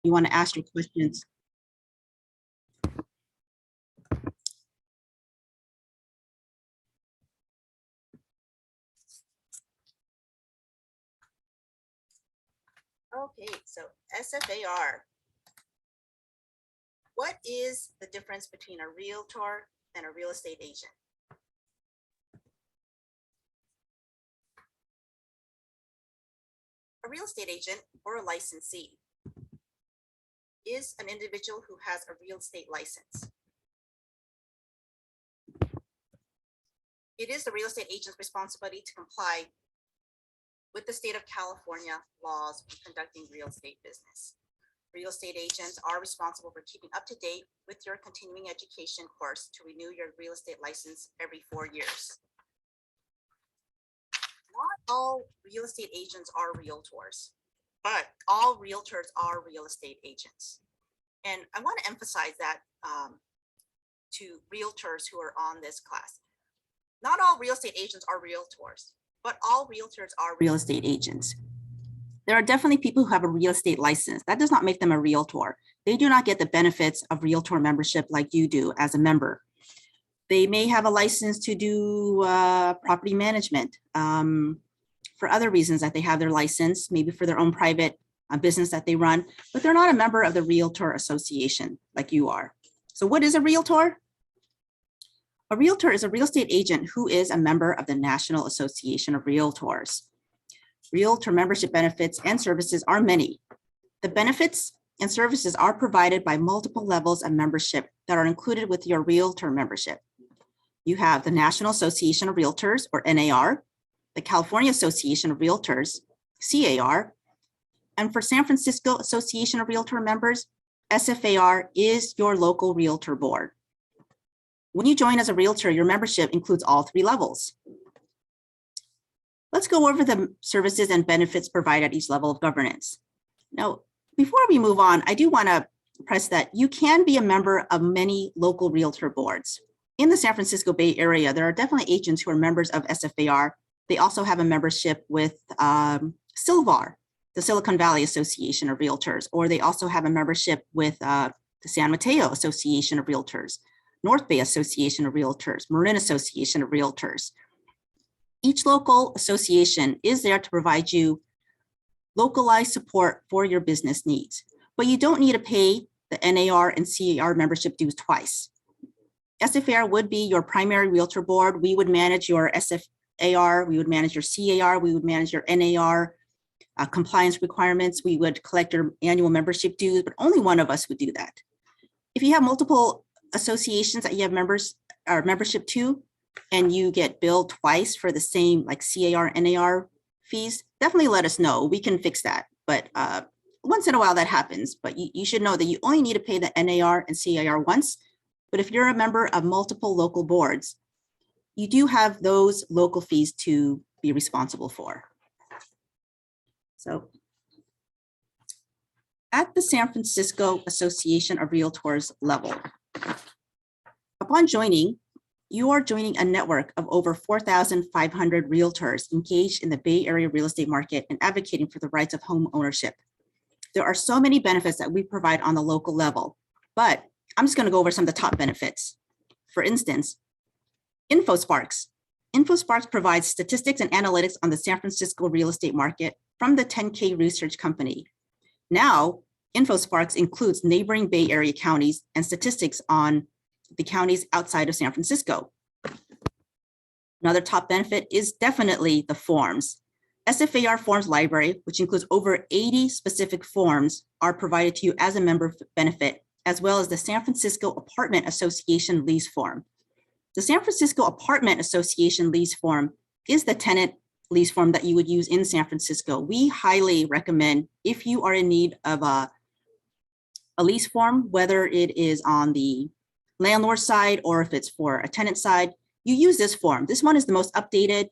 You want to ask your questions. Okay, so SFAR. What is the difference between a realtor and a real estate agent? A real estate agent or a licensee is an individual who has a real estate license. It is the real estate agent's responsibility to comply with the state of California laws when conducting real estate business. Real estate agents are responsible for keeping up to date with your continuing education course to renew your real estate license every 4 years. Not all real estate agents are realtors, but all realtors are real estate agents. And I want to emphasize that to realtors who are on this class. Not all real estate agents are realtors, but all realtors are real estate agents. There are definitely people who have a real estate license. That does not make them a realtor. They do not get the benefits of realtor membership like you do as a member. They may have a license to do property management for other reasons that they have their license, maybe for their own private business that they run, but they're not a member of the Realtor Association like you are. So what is a realtor? A realtor is a real estate agent who is a member of the National Association of Realtors. Realtor membership benefits and services are many. The benefits and services are provided by multiple levels of membership that are included with your realtor membership. You have the National Association of Realtors, or NAR, the California Association of Realtors, CAR, and for San Francisco Association of Realtor members, SFAR is your local realtor board. When you join as a realtor, your membership includes all 3 levels. Let's go over the services and benefits provided at each level of governance. Now, before we move on, I do want to press that you can be a member of many local realtor boards. In the San Francisco Bay Area, there are definitely agents who are members of SFAR. They also have a membership with SFAR, the Silicon Valley Association of Realtors, or they also have a membership with the San Mateo Association of Realtors, North Bay Association of Realtors, Marin Association of Realtors. Each local association is there to provide you localized support for your business needs, but you don't need to pay the NAR and CAR membership dues twice. SFAR would be your primary realtor board. We would manage your SFAR, we would manage your CAR, we would manage your NAR compliance requirements. We would collect your annual membership dues, but only one of us would do that. If you have multiple associations that you have members or membership to, and you get billed twice for the same like CAR, NAR fees, definitely let us know. We can fix that. But once in a while that happens, but you should know that you only need to pay the NAR and CAR once. But if you're a member of multiple local boards, you do have those local fees to be responsible for. So at the San Francisco Association of Realtors level, upon joining, you are joining a network of over 4,500 realtors engaged in the Bay Area real estate market and advocating for the rights of home ownership. There are so many benefits that we provide on the local level, but I'm just going to go over some of the top benefits. For instance, InfoSparks. InfoSparks provides statistics and analytics on the San Francisco real estate market from the 10K Research Company. Now, InfoSparks includes neighboring Bay Area counties and statistics on the counties outside of San Francisco. Another top benefit is definitely the forms. SFAR Forms Library, which includes over 80 specific forms, are provided to you as a member benefit, as well as the San Francisco Apartment Association Lease Form. The San Francisco Apartment Association Lease Form is the tenant lease form that you would use in San Francisco. We highly recommend, if you are in need of a lease form, whether it is on the landlord side or if it's for a tenant side, you use this form. This one is the most updated.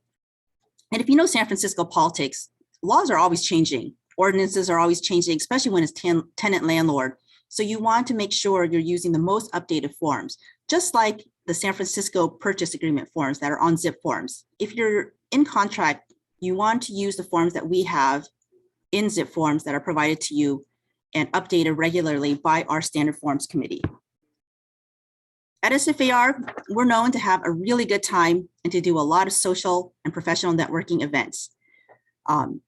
And if you know San Francisco politics, laws are always changing. Ordinances are always changing, especially when it's tenant landlord. So you want to make sure you're using the most updated forms, just like the San Francisco purchase agreement forms that are on zip forms. If you're in contract, you want to use the forms that we have in zip forms that are provided to you. and updated regularly by our Standard Forms Committee. At SFAR, we're known to have a really good time and to do a lot of social and professional networking events.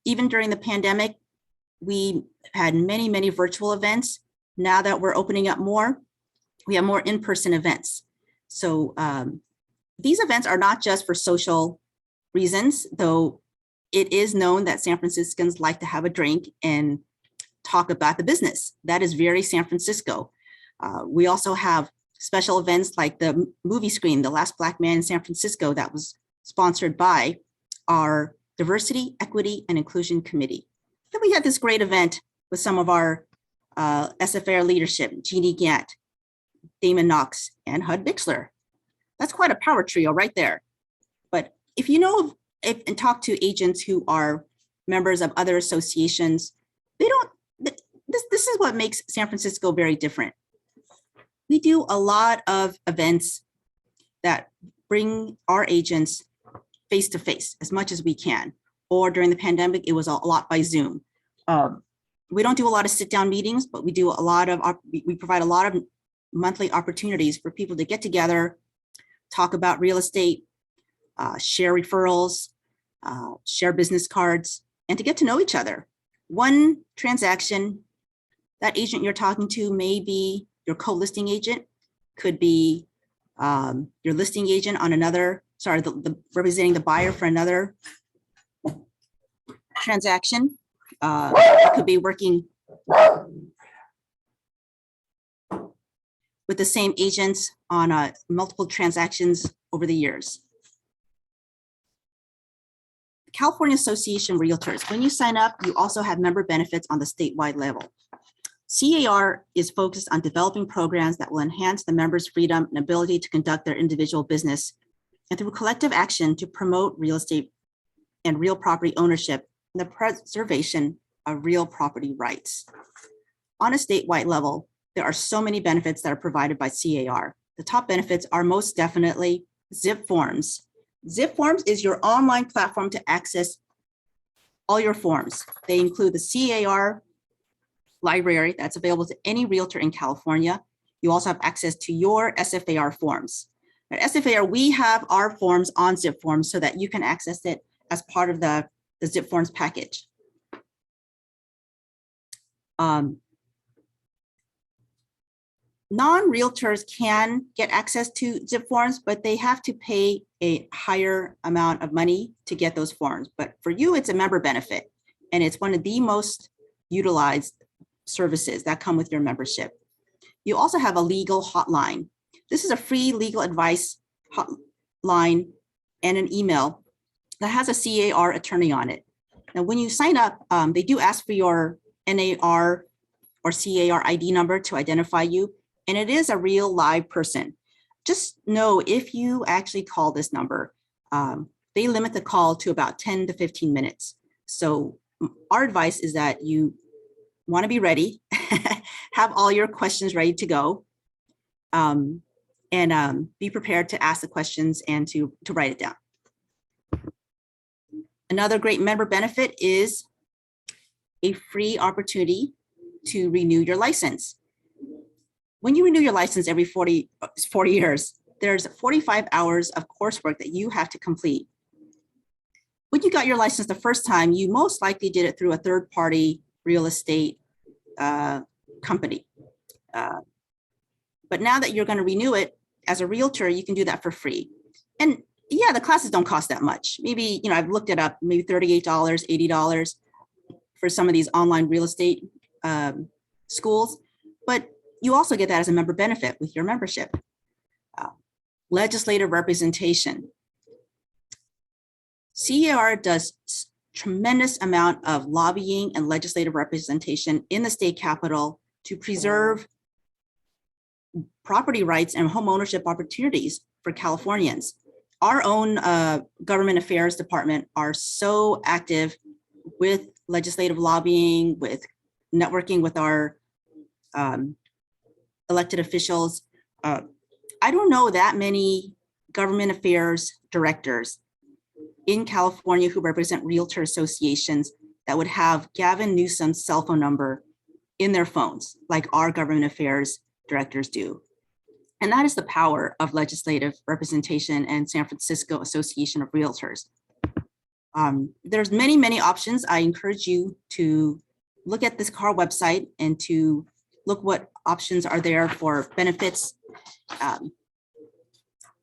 Even during the pandemic, we had many, many virtual events. Now that we're opening up more, we have more in-person events. So these events are not just for social reasons, though it is known that San Franciscans like to have a drink and talk about the business. That is very San Francisco. We also have special events like the movie screen, The Last Black Man in San Francisco, that was sponsored by our Diversity, Equity, and Inclusion Committee. Then we had this great event with some of our SFAR leadership, Jeannie Gant, Damon Knox, and Hud Bixler. That's quite a power trio right there. But if you know and talk to agents who are members of other associations, they don't, this is what makes San Francisco very different. We do a lot of events that bring our agents face to face as much as we can. Or during the pandemic, it was a lot by Zoom. We don't do a lot of sit down meetings, but we do a lot of, we provide a lot of monthly opportunities for people to get together, talk about real estate, share referrals, share business cards, and to get to know each other. One transaction, that agent you're talking to may be your co-listing agent, could be your listing agent on another, sorry, representing the buyer for another transaction. It could be working with the same agents on multiple transactions over the years. California Association of Realtors, when you sign up, you also have member benefits on the statewide level. CAR is focused on developing programs that will enhance the members' freedom and ability to conduct their individual business, and through collective action to promote real estate and real property ownership and the preservation of real property rights. On a statewide level, there are so many benefits that are provided by CAR. The top benefits are most definitely Zip Forms. Zip Forms is your online platform to access all your forms. They include the CAR library that's available to any realtor in California. You also have access to your SFAR forms. At SFAR, we have our forms on Zip Forms so that you can access it as part of the Zip Forms package. Non-realtors can get access to Zip Forms, but they have to pay a higher amount of money to get those forms. But for you, it's a member benefit, and it's one of the most utilized services that come with your membership. You also have a legal hotline. This is a free legal advice hotline and an email that has a CAR attorney on it. Now, when you sign up, they do ask for your NAR or CAR ID number to identify you, and it is a real live person. Just know if you actually call this number, they limit the call to about 10 to 15 minutes. So our advice is that you want to be ready, have all your questions ready to go, and be prepared to ask the questions and to write it down. Another great member benefit is a free opportunity to renew your license. When you renew your license every 40 years, there's 45 hours of coursework that you have to complete. When you got your license the first time, you most likely did it through a third-party real estate company. But now that you're going to renew it as a realtor, you can do that for free. And yeah, the classes don't cost that much. Maybe, I've looked it up, maybe $38, $80 for some of these online real estate schools. But you also get that as a member benefit with your membership. Legislative representation. CAR does tremendous amount of lobbying and legislative representation in the state capitol to preserve property rights and home ownership opportunities for Californians. Our own government affairs department are so active with legislative lobbying, with networking with our elected officials. I don't know that many government affairs directors in California who represent realtor associations that would have Gavin Newsom's cell phone number in their phones, like our government affairs directors do. And that is the power of legislative representation and San Francisco Association of Realtors. There's many, many options. I encourage you to look at this SFAR website and to look what options are there for benefits.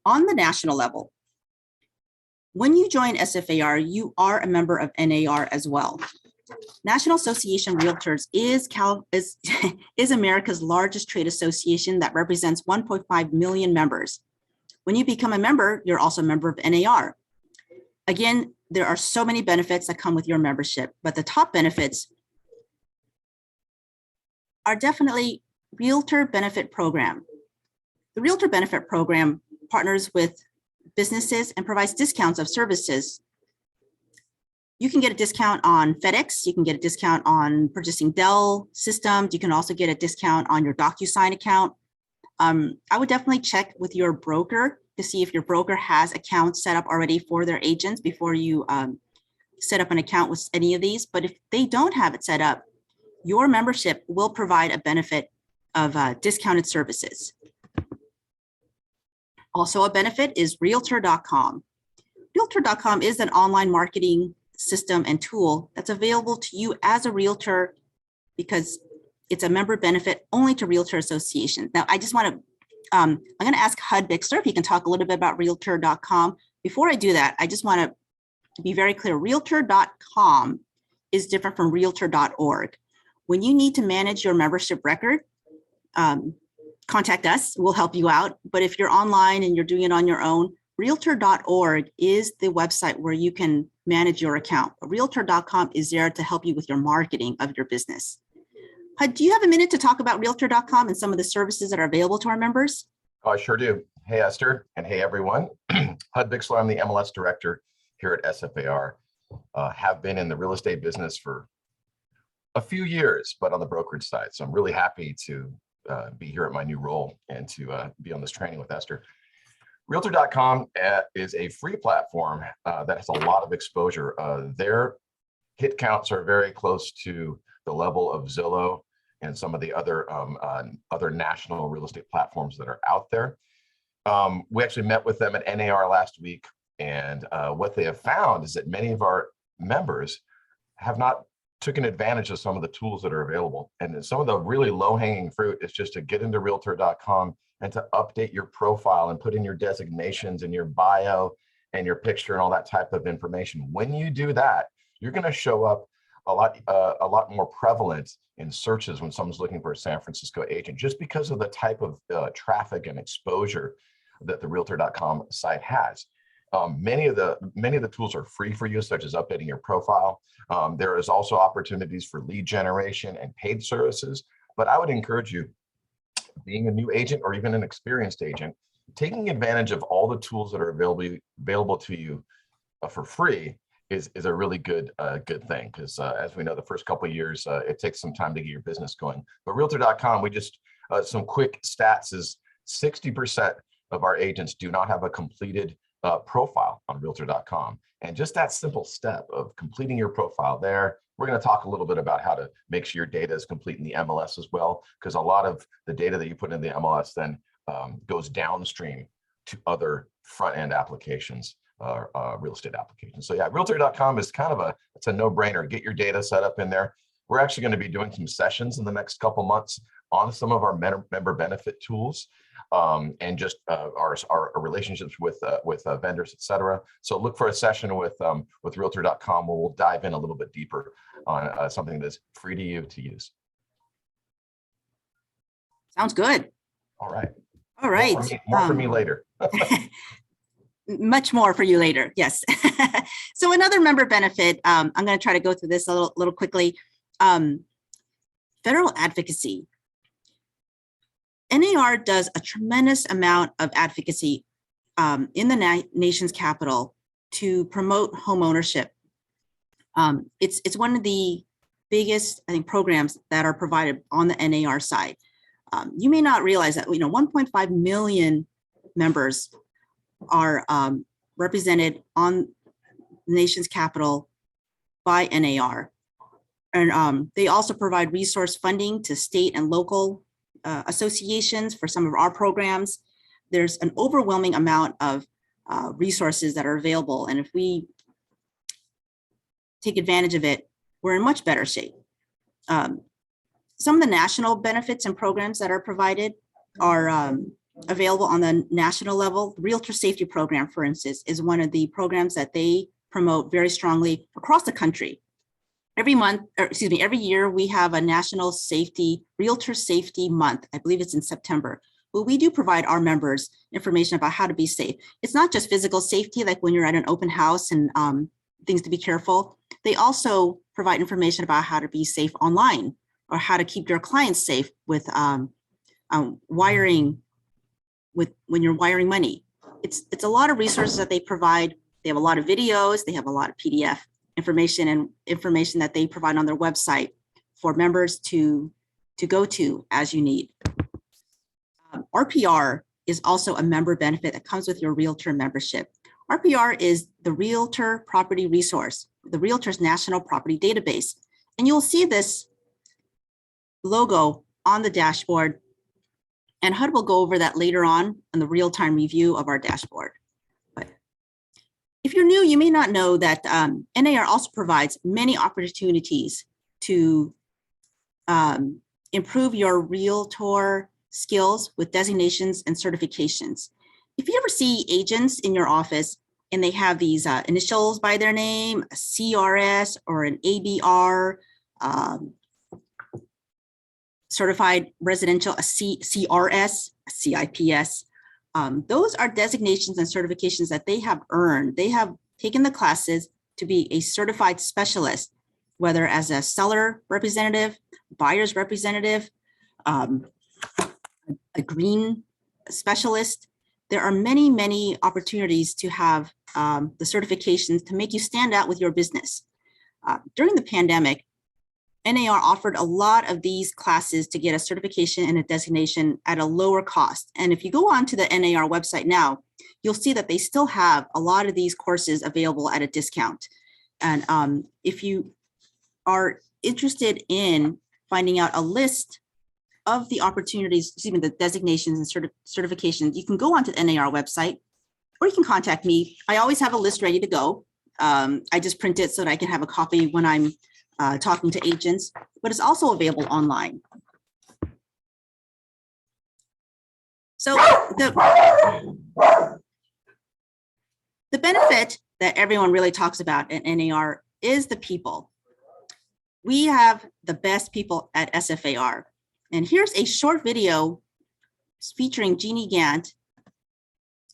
On the national level, when you join SFAR, you are a member of NAR as well. National Association of Realtors is America's largest trade association that represents 1.5 million members. When you become a member, you're also a member of NAR. Again, there are so many benefits that come with your membership, but the top benefits are definitely Realtor Benefit Program. The Realtor Benefit Program partners with businesses and provides discounts of services. You can get a discount on FedEx. You can get a discount on purchasing Dell systems. You can also get a discount on your DocuSign account. I would definitely check with your broker to see if your broker has accounts set up already for their agents before you set up an account with any of these. But if they don't have it set up, your membership will provide a benefit of discounted services. Also a benefit is Realtor.com. Realtor.com is an online marketing system and tool that's available to you as a realtor because it's a member benefit only to Realtor Association. Now, I just want to, I'm going to ask HUD Bixler if he can talk a little bit about Realtor.com. Before I do that, I just want to be very clear. Realtor.com is different from Realtor.org. When you need to manage your membership record, contact us, we'll help you out. But if you're online and you're doing it on your own, Realtor.org is the website where you can manage your account. Realtor.com is there to help you with your marketing of your business. HUD, do you have a minute to talk about Realtor.com and some of the services that are available to our members? Oh, I sure do. Hey, Esther, and hey, everyone. HUD Bixler, I'm the MLS director here at SFAR. Have been in the real estate business for a few years, but on the brokerage side. So I'm really happy to be here at my new role and to be on this training with Esther. Realtor.com is a free platform that has a lot of exposure. Their hit counts are very close to the level of Zillow and some of the other national real estate platforms that are out there. We actually met with them at NAR last week, and what they have found is that many of our members have not taken advantage of some of the tools that are available. And some of the really low-hanging fruit is just to get into Realtor.com and to update your profile and put in your designations and your bio and your picture and all that type of information. When you do that, you're going to show up a lot more prevalent in searches when someone's looking for a San Francisco agent, just because of the type of traffic and exposure that the Realtor.com site has. Many of the tools are free for you, such as updating your profile. There is also opportunities for lead generation and paid services. But I would encourage you, being a new agent or even an experienced agent, taking advantage of all the tools that are available to you for free is a really good thing, because as we know, the first couple of years it takes some time to get your business going. But Realtor.com, we just some quick stats is 60% of our agents do not have a completed profile on Realtor.com, and just that simple step of completing your profile there. We're going to talk a little bit about how to make sure your data is complete in the MLS as well, because a lot of the data that you put in the MLS then goes downstream to other front-end applications, real estate applications. So yeah, Realtor.com is kind of it's a no-brainer. Get your data set up in there. We're actually going to be doing some sessions in the next couple months on some of our member benefit tools, and just our relationships with vendors, et cetera. So look for a session with Realtor.com where we'll dive in a little bit deeper on something that's free to you to use. Sounds good. All right. All right. More for me later. Much more for you later. Yes. So another member benefit, I'm going to try to go through this a little quickly. Federal advocacy. NAR does a tremendous amount of advocacy in the nation's capital to promote home ownership. It's one of the biggest, I think, programs that are provided on the NAR side. You may not realize that 1.5 million members are represented on the nation's capital by NAR. And they also provide resource funding to state and local associations for some of our programs. There's an overwhelming amount of resources that are available. And if we take advantage of it, we're in much better shape. Some of the national benefits and programs that are provided are available on the national level. The Realtor Safety Program, for instance, is one of the programs that they promote very strongly across the country. Every year we have a National Realtor Safety Month. I believe it's in September. Well, we do provide our members information about how to be safe. It's not just physical safety, like when you're at an open house and things to be careful. They also provide information about how to be safe online or how to keep your clients safe with wiring, when you're wiring money. It's a lot of resources that they provide. They have a lot of videos. They have a lot of PDF information and information that they provide on their website for members to go to as you need. RPR is also a member benefit that comes with your Realtor membership. RPR is the Realtor Property Resource, the Realtor's National Property Database. And you'll see this logo on the dashboard, and HUD will go over that later on in the real-time review of our dashboard. But if you're new, you may not know that NAR also provides many opportunities to improve your Realtor skills with designations and certifications. If you ever see agents in your office and they have these initials by their name, a CRS or an ABR, certified residential, a CRS, a CIPS, those are designations and certifications that they have earned. They have taken the classes to be a certified specialist, whether as a seller representative, buyer's representative, a green specialist. There are many, many opportunities to have the certifications to make you stand out with your business. During the pandemic, NAR offered a lot of these classes to get a certification and a designation at a lower cost. And if you go on to the NAR website now, you'll see that they still have a lot of these courses available at a discount. And if you are interested in finding out a list of the opportunities, the designations and certifications, you can go onto the NAR website, or you can contact me. I always have a list ready to go. I just print it so that I can have a copy when I'm talking to agents, but it's also available online. So the benefit that everyone really talks about at NAR is the people. We have the best people at SFAR. And here's a short video featuring Jeannie Gant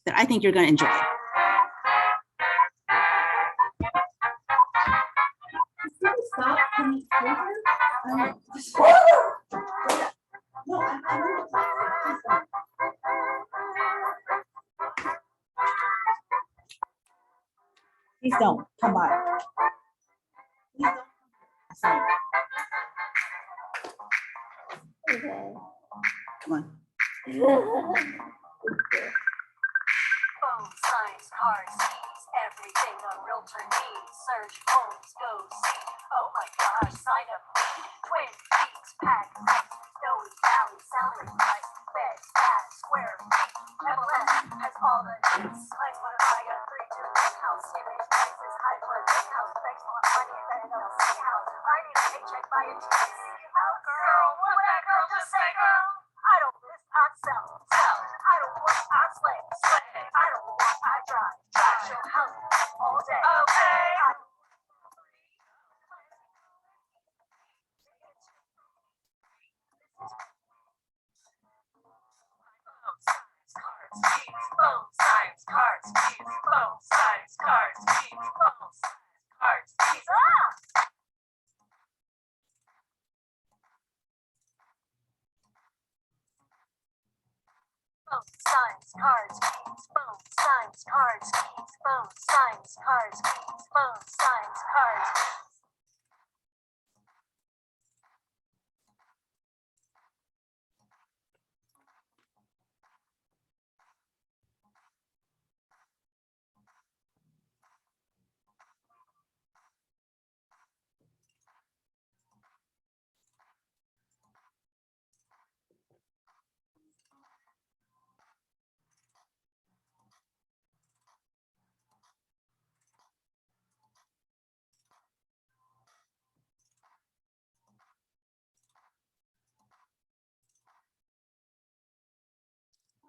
that I think you're going to enjoy. Stop. Can you hear her? No, I'm Please don't come by. Please don't. Okay. Come on. Phone signs, cars, keys, everything a realtor needs. Search homes, go see. Oh my gosh, sign up. Twin Peaks, pack, Snowy Valley, salary price, beds, bath, square feet. MLS has all the needs. I want to buy a 3-2 house, image prices, high flood house, thanks for money in the LLC house. I need a paycheck by a TC. Oh girl, what that girl just say, girl? I don't list, I sell, sell. I don't work, I slay, slay. I don't walk, I drive, drive. Show house all day. Okay. Phone signs, cards, keys, phone signs, cards, keys, phone signs, cards, keys. Ah! Phone signs, cards, keys, phone signs, cards, keys, phone signs, cards, keys, phone signs, cards, keys.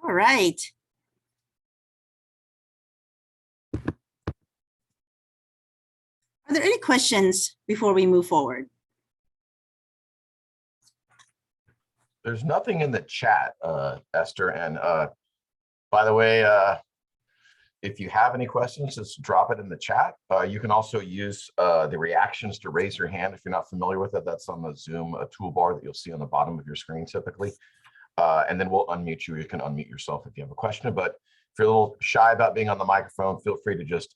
All right. Are there any questions before we move forward? There's nothing in the chat, Esther. And by the way, if you have any questions, just drop it in the chat. You can also use the reactions to raise your hand if you're not familiar with it. That's on the Zoom toolbar that you'll see on the bottom of your screen typically. And then we'll unmute you. You can unmute yourself if you have a question. But if you're a little shy about being on the microphone, feel free to just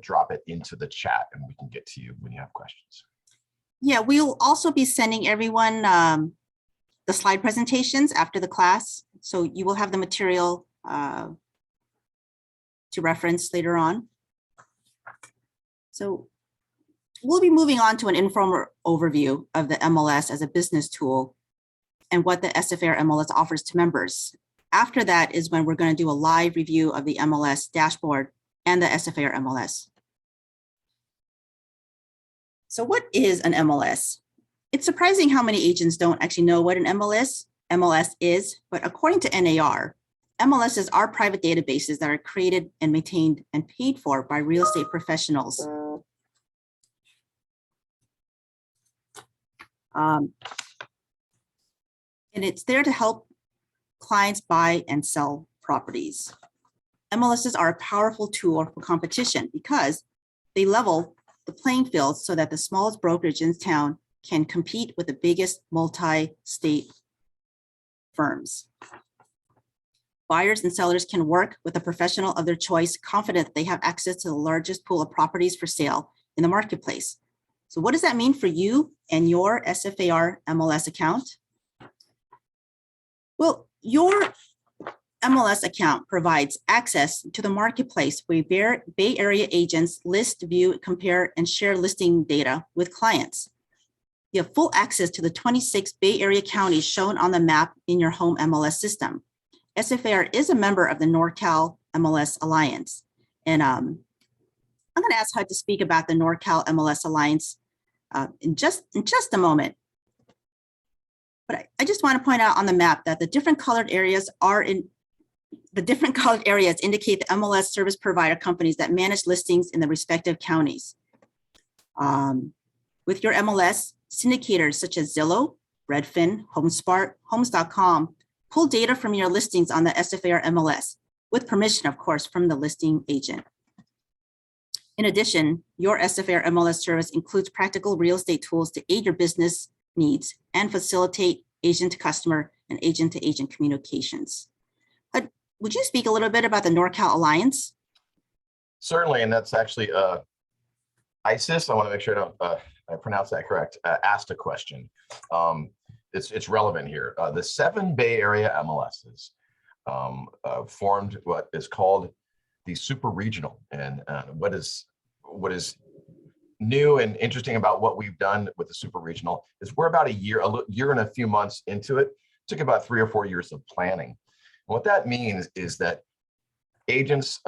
drop it into the chat, and we can get to you when you have questions. Yeah, we'll also be sending everyone the slide presentations after the class. So you will have the material to reference later on. So we'll be moving on to an informal overview of the MLS as a business tool and what the SFAR MLS offers to members. After that is when we're going to do a live review of the MLS dashboard and the SFAR MLS. So what is an MLS? It's surprising how many agents don't actually know what an MLS is, but according to NAR, MLSs are private databases that are created and maintained and paid for by real estate professionals. And it's there to help clients buy and sell properties. MLSs are a powerful tool for competition because they level the playing field so that the smallest brokerage in town can compete with the biggest multi-state firms. Buyers and sellers can work with a professional of their choice, confident that they have access to the largest pool of properties for sale in the marketplace. So what does that mean for you and your SFAR MLS account? Well, your MLS account provides access to the marketplace where Bay Area agents list, view, compare, and share listing data with clients. You have full access to the 26 Bay Area counties shown on the map in your home MLS system. SFAR is a member of the NorCal MLS Alliance. And I'm going to ask HUD to speak about the NorCal MLS Alliance in just a moment. But I just want to point out on the map that the different colored areas indicate the MLS service provider companies that manage listings in the respective counties. With your MLS, syndicators such as Zillow, Redfin, HomeSmart, Homes.com pull data from your listings on the SFAR MLS with permission, of course, from the listing agent. In addition, your SFAR MLS service includes practical real estate tools to aid your business needs and facilitate agent to customer and agent to agent communications. Would you speak a little bit about the NorCal Alliance? Certainly, and that's actually ISIS. I want to make sure I pronounce that correct. Asked a question. It's relevant here. The 7 Bay Area MLSs formed what is called the super regional, and what is new and interesting about what we've done with the super regional is we're about a year and a few months into it. It took about 3 or 4 years of planning. What that means is that agents,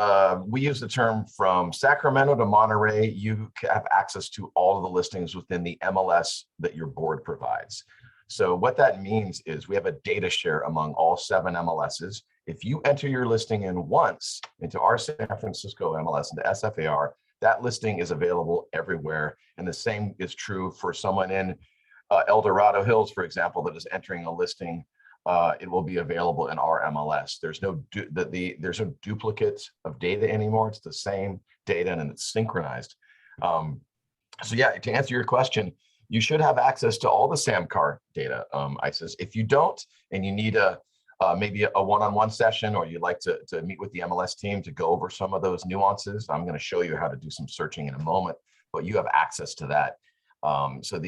we use the term from Sacramento to Monterey, you have access to all of the listings within the MLS that your board provides. So what that means is we have a data share among all 7 MLSs. If you enter your listing in once into our San Francisco MLS, into SFAR, that listing is available everywhere. And the same is true for someone in El Dorado Hills, for example, that is entering a listing. It will be available in our MLS. There's no duplicate of data anymore. It's the same data and it's synchronized. So yeah, to answer your question, you should have access to all the SAMCAR data, ISIS. If you don't, and you need maybe a one-on-one session, or you'd like to meet with the MLS team to go over some of those nuances, I'm going to show you how to do some searching in a moment, but you have access to that. So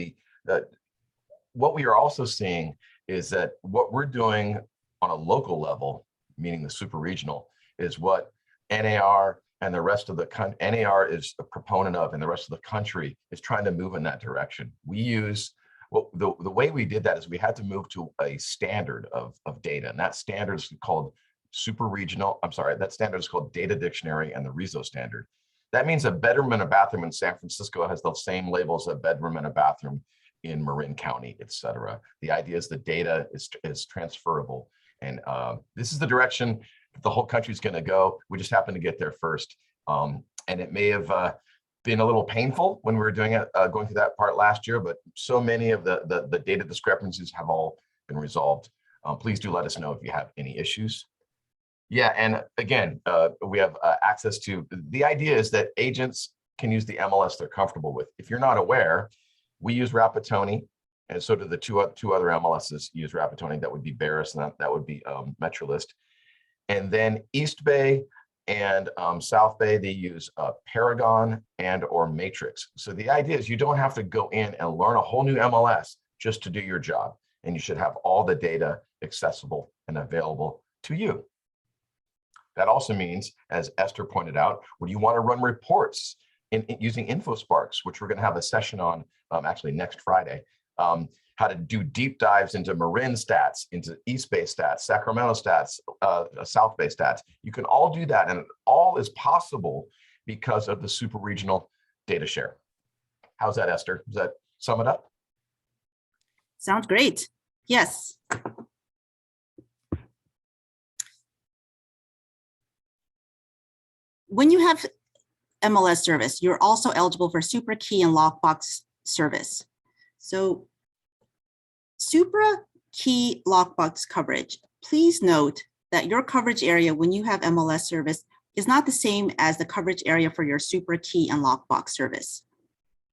what we are also seeing is that what we're doing on a local level, meaning the super regional, is what NAR and the rest of the country, NAR is a proponent of, and the rest of the country is trying to move in that direction. We use, the way we did that is we had to move to a standard of data, and that standard is called super regional, that standard is called Data Dictionary and the RISO standard. That means a bedroom and a bathroom in San Francisco has the same labels as a bedroom and a bathroom in Marin County, et cetera. The idea is the data is transferable. And this is the direction the whole country is going to go. We just happen to get there first. And it may have been a little painful when we were doing it, going through that part last year, but so many of the data discrepancies have all been resolved. Please do let us know if you have any issues. Yeah, and again, we have access to, the idea is that agents can use the MLS they're comfortable with. If you're not aware, we use Rapatoni, and so do the two other MLSs use Rapatoni. That would be Barris, and that would be Metrolist. And then East Bay and South Bay, they use Paragon and or Matrix. So the idea is you don't have to go in and learn a whole new MLS just to do your job. And you should have all the data accessible and available to you. That also means, as Esther pointed out, when you want to run reports using InfoSparks, which we're going to have a session on actually next Friday, how to do deep dives into Marin stats, into East Bay stats, Sacramento stats, South Bay stats. You can all do that, and it all is possible because of the super regional data share. How's that, Esther? Does that sum it up? Sounds great. Yes. When you have MLS service, you're also eligible for Supra Key and Lockbox service. So Supra Key Lockbox coverage, please note that your coverage area when you have MLS service is not the same as the coverage area for your Supra Key and Lockbox service.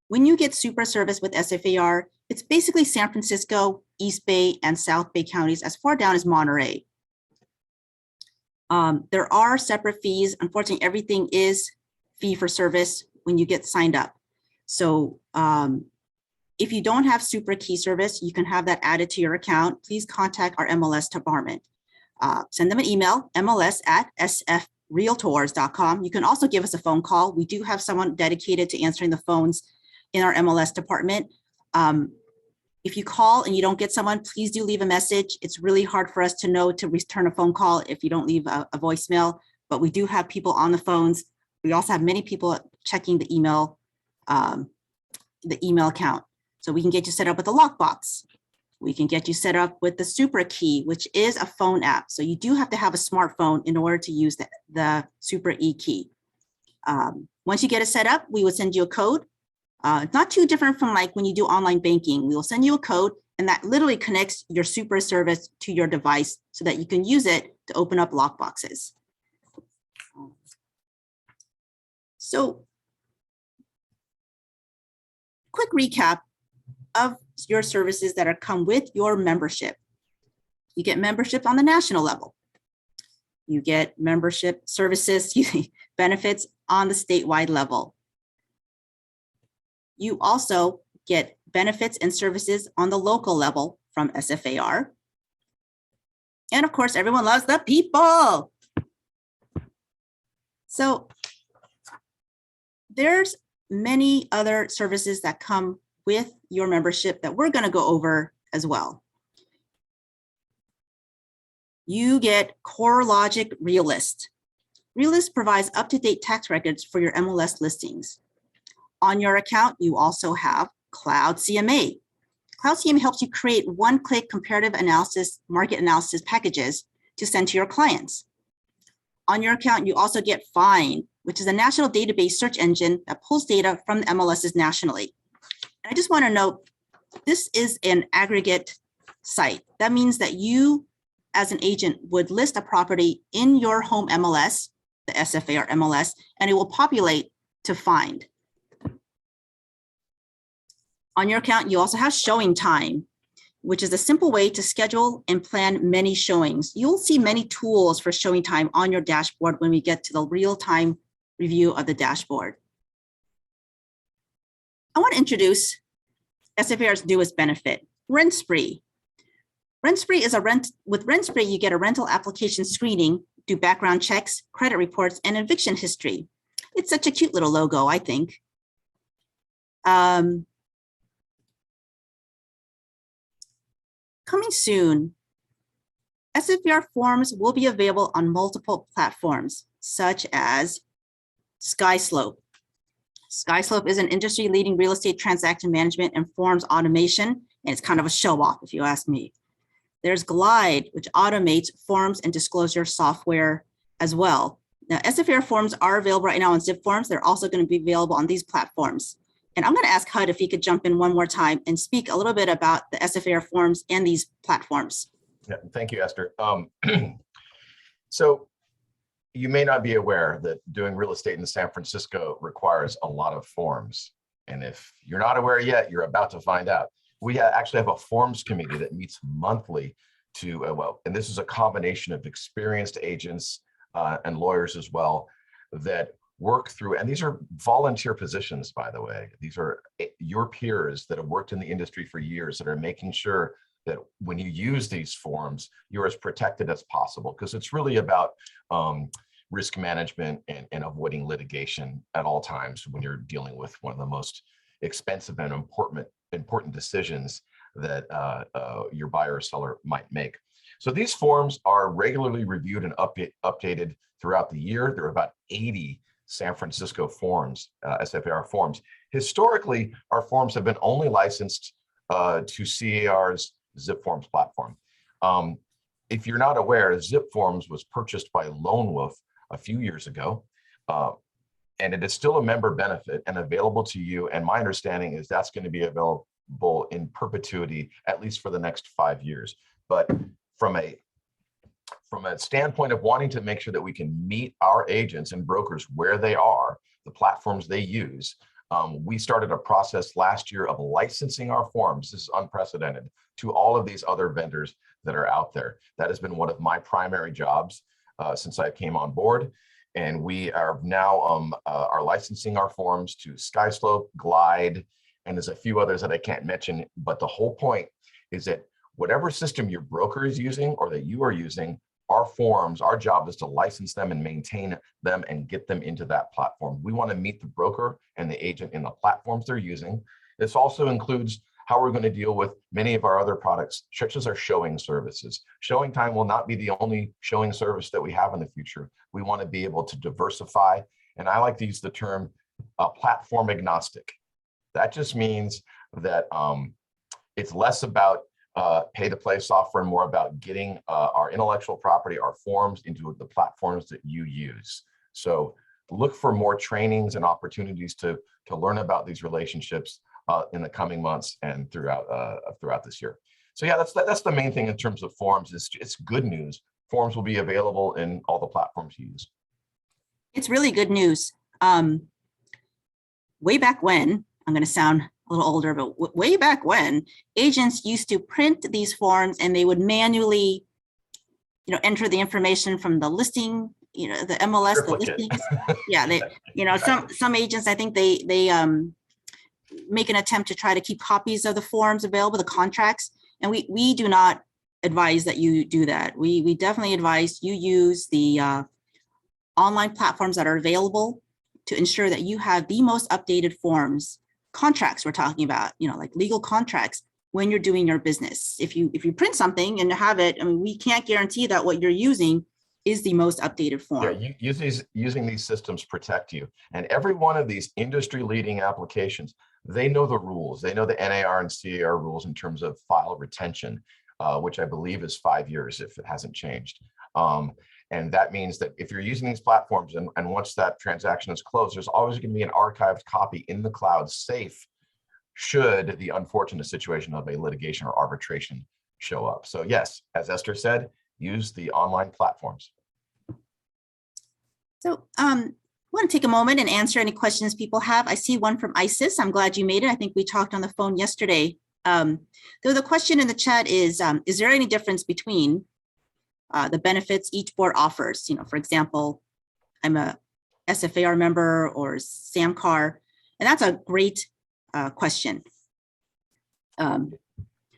When you get Supra service with SFAR, it's basically San Francisco, East Bay, and South Bay counties as far down as Monterey. There are separate fees. Unfortunately, everything is fee for service when you get signed up. So if you don't have Supra Key service, you can have that added to your account. Please contact our MLS department. Send them an email, mls@sfrealtors.com. You can also give us a phone call. We do have someone dedicated to answering the phones in our MLS department. If you call and you don't get someone, please do leave a message. It's really hard for us to know to return a phone call if you don't leave a voicemail, but we do have people on the phones. We also have many people checking the email account. So we can get you set up with a lockbox. We can get you set up with the Supra Key, which is a phone app. So you do have to have a smartphone in order to use the Supra E-Key. Once you get it set up, we will send you a code. Not too different from like when you do online banking. We will send you a code, and that literally connects your Supra service to your device so that you can use it to open up lockboxes. So quick recap of your services that are come with your membership. You get membership on the national level. You get membership services, benefits on the statewide level. You also get benefits and services on the local level from SFAR. And of course, everyone loves the people. So there's many other services that come with your membership that we're going to go over as well. You get CoreLogic Realist. Realist provides up-to-date tax records for your MLS listings. On your account, you also have Cloud CMA. Cloud CMA helps you create one-click comparative analysis, market analysis packages to send to your clients. On your account, you also get Find, which is a national database search engine that pulls data from the MLSs nationally. And I just want to note, this is an aggregate site. That means that you, as an agent, would list a property in your home MLS, the SFAR MLS, and it will populate to Find. On your account, you also have Showing Time, which is a simple way to schedule and plan many showings. You'll see many tools for Showing Time on your dashboard when we get to the real-time review of the dashboard. I want to introduce SFAR's newest benefit, Rent Spree. Rent Spree is with Rent Spree, you get a rental application screening, do background checks, credit reports, and eviction history. It's such a cute little logo, I think. Coming soon, SFAR forms will be available on multiple platforms, such as SkySlope. SkySlope is an industry-leading real estate transaction management and forms automation, and it's kind of a show-off if you ask me. There's Glide, which automates forms and disclosure software as well. Now, SFAR forms are available right now on Zip Forms. They're also going to be available on these platforms. And I'm going to ask HUD if he could jump in one more time and speak a little bit about the SFAR forms and these platforms. Yeah, thank you, Esther. So you may not be aware that doing real estate in San Francisco requires a lot of forms. And if you're not aware yet, you're about to find out. We actually have a forms committee that meets monthly to, and this is a combination of experienced agents and lawyers as well that work through, and these are volunteer positions, by the way. These are your peers that have worked in the industry for years that are making sure that when you use these forms, you're as protected as possible, because it's really about risk management and avoiding litigation at all times when you're dealing with one of the most expensive and important decisions that your buyer or seller might make. So these forms are regularly reviewed and updated throughout the year. There are about 80 San Francisco forms, SFAR forms. Historically, our forms have been only licensed to CAR's Zip Forms platform. If you're not aware, Zip Forms was purchased by Lone Wolf a few years ago, and it is still a member benefit and available to you. And my understanding is that's going to be available in perpetuity, at least for the next 5 years. But from a standpoint of wanting to make sure that we can meet our agents and brokers where they are, the platforms they use, we started a process last year of licensing our forms. This is unprecedented, to all of these other vendors that are out there. That has been one of my primary jobs since I came on board. And we are now are licensing our forms to SkySlope, Glide, and there's a few others that I can't mention. But the whole point is that whatever system your broker is using or that you are using, our forms, our job is to license them and maintain them and get them into that platform. We want to meet the broker and the agent in the platforms they're using. This also includes how we're going to deal with many of our other products, such as our showing services. Showing time will not be the only showing service that we have in the future. We want to be able to diversify, and I like to use the term platform agnostic. That just means that it's less about pay-to-play software and more about getting our intellectual property, our forms, into the platforms that you use. So look for more trainings and opportunities to learn about these relationships in the coming months and throughout this year. So yeah, that's the main thing in terms of forms. It's good news. Forms will be available in all the platforms you use. It's really good news. Way back when, I'm going to sound a little older, but way back when, agents used to print these forms and they would manually, enter the information from the listing, the MLS, the listings. Yeah, some agents, I think they make an attempt to try to keep copies of the forms available, the contracts, and we do not advise that you do that. We definitely advise you use the online platforms that are available to ensure that you have the most updated forms. Contracts we're talking about, like legal contracts when you're doing your business. If you print something and have it, I mean, we can't guarantee that what you're using is the most updated form. Yeah, using these systems protect you. And every one of these industry leading applications, they know the rules. They know the NAR and CAR rules in terms of file retention, which I believe is 5 years if it hasn't changed. And that means that if you're using these platforms and once that transaction is closed, there's always going to be an archived copy in the cloud safe should the unfortunate situation of a litigation or arbitration show up. So yes, as Esther said, use the online platforms. So I want to take a moment and answer any questions people have. I see one from ISIS. I'm glad you made it. I think we talked on the phone yesterday. Though the question in the chat is there any difference between the benefits each board offers? For example, I'm a SFAR member or SAMCAR, and that's a great question.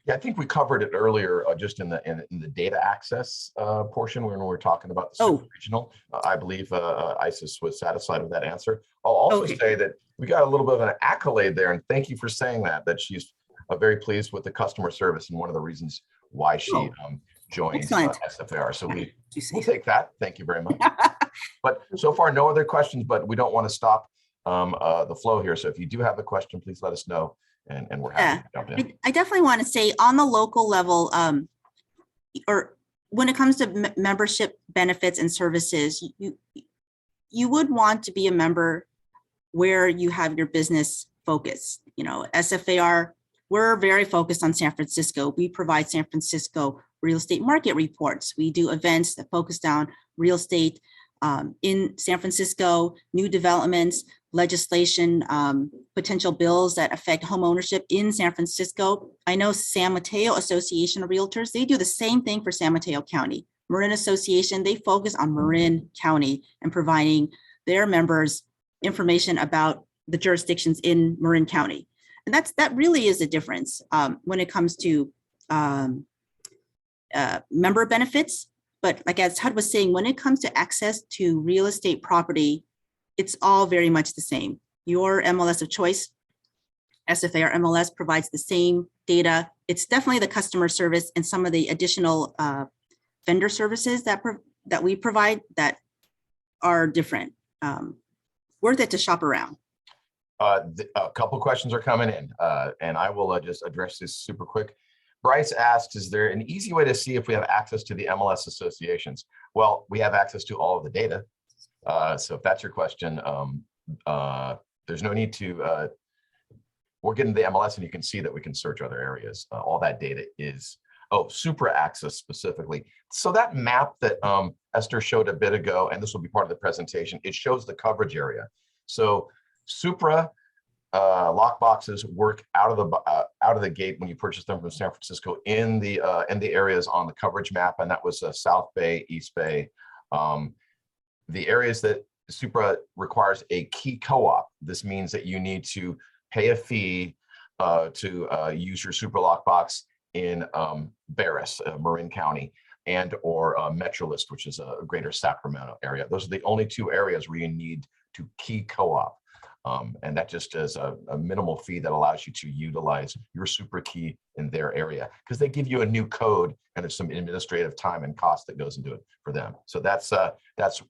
Yeah, I think we covered it earlier, just in the data access portion when we were talking about the super regional. I believe ISIS was satisfied with that answer. I'll also say that we got a little bit of an accolade there, and thank you for saying that she's very pleased with the customer service and one of the reasons why she joined SFAR. So we'll take that. Thank you very much. But so far, no other questions, but we don't want to stop the flow here. So if you do have a question, please let us know. And we're happy to jump in. I definitely want to say on the local level, or when it comes to membership benefits and services, you would want to be a member where you have your business focus. You know, SFAR, we're very focused on San Francisco. We provide San Francisco real estate market reports. We do events that focus on real estate in San Francisco, new developments, legislation, potential bills that affect home ownership in San Francisco. I know San Mateo Association of Realtors, they do the same thing for San Mateo County. Marin Association, they focus on Marin County and providing their members information about the jurisdictions in Marin County. And that really is a difference when it comes to member benefits. But like as Hud was saying, when it comes to access to real estate property, it's all very much the same. Your MLS of choice, SFAR MLS, provides the same data. It's definitely the customer service and some of the additional vendor services that we provide that are different. Worth it to shop around. A couple questions are coming in, and I will just address this super quick. Bryce asks, is there an easy way to see if we have access to the MLS associations? Well, we have access to all of the data. So if that's your question, there's no need to, we're getting the MLS and you can see that we can search other areas. All that data is, Supra access specifically. So that map that Esther showed a bit ago, and this will be part of the presentation, it shows the coverage area. So Supra lockboxes work out of the gate when you purchase them from San Francisco in the areas on the coverage map, and that was South Bay, East Bay. The areas that Supra requires a key co-op. This means that you need to pay a fee to use your Supra lockbox in Barris, Marin County, and or Metrolist, which is a greater Sacramento area. Those are the only two areas where you need to key co-op. And that just is a minimal fee that allows you to utilize your Supra key in their area, because they give you a new code and there's some administrative time and cost that goes into it for them. So that's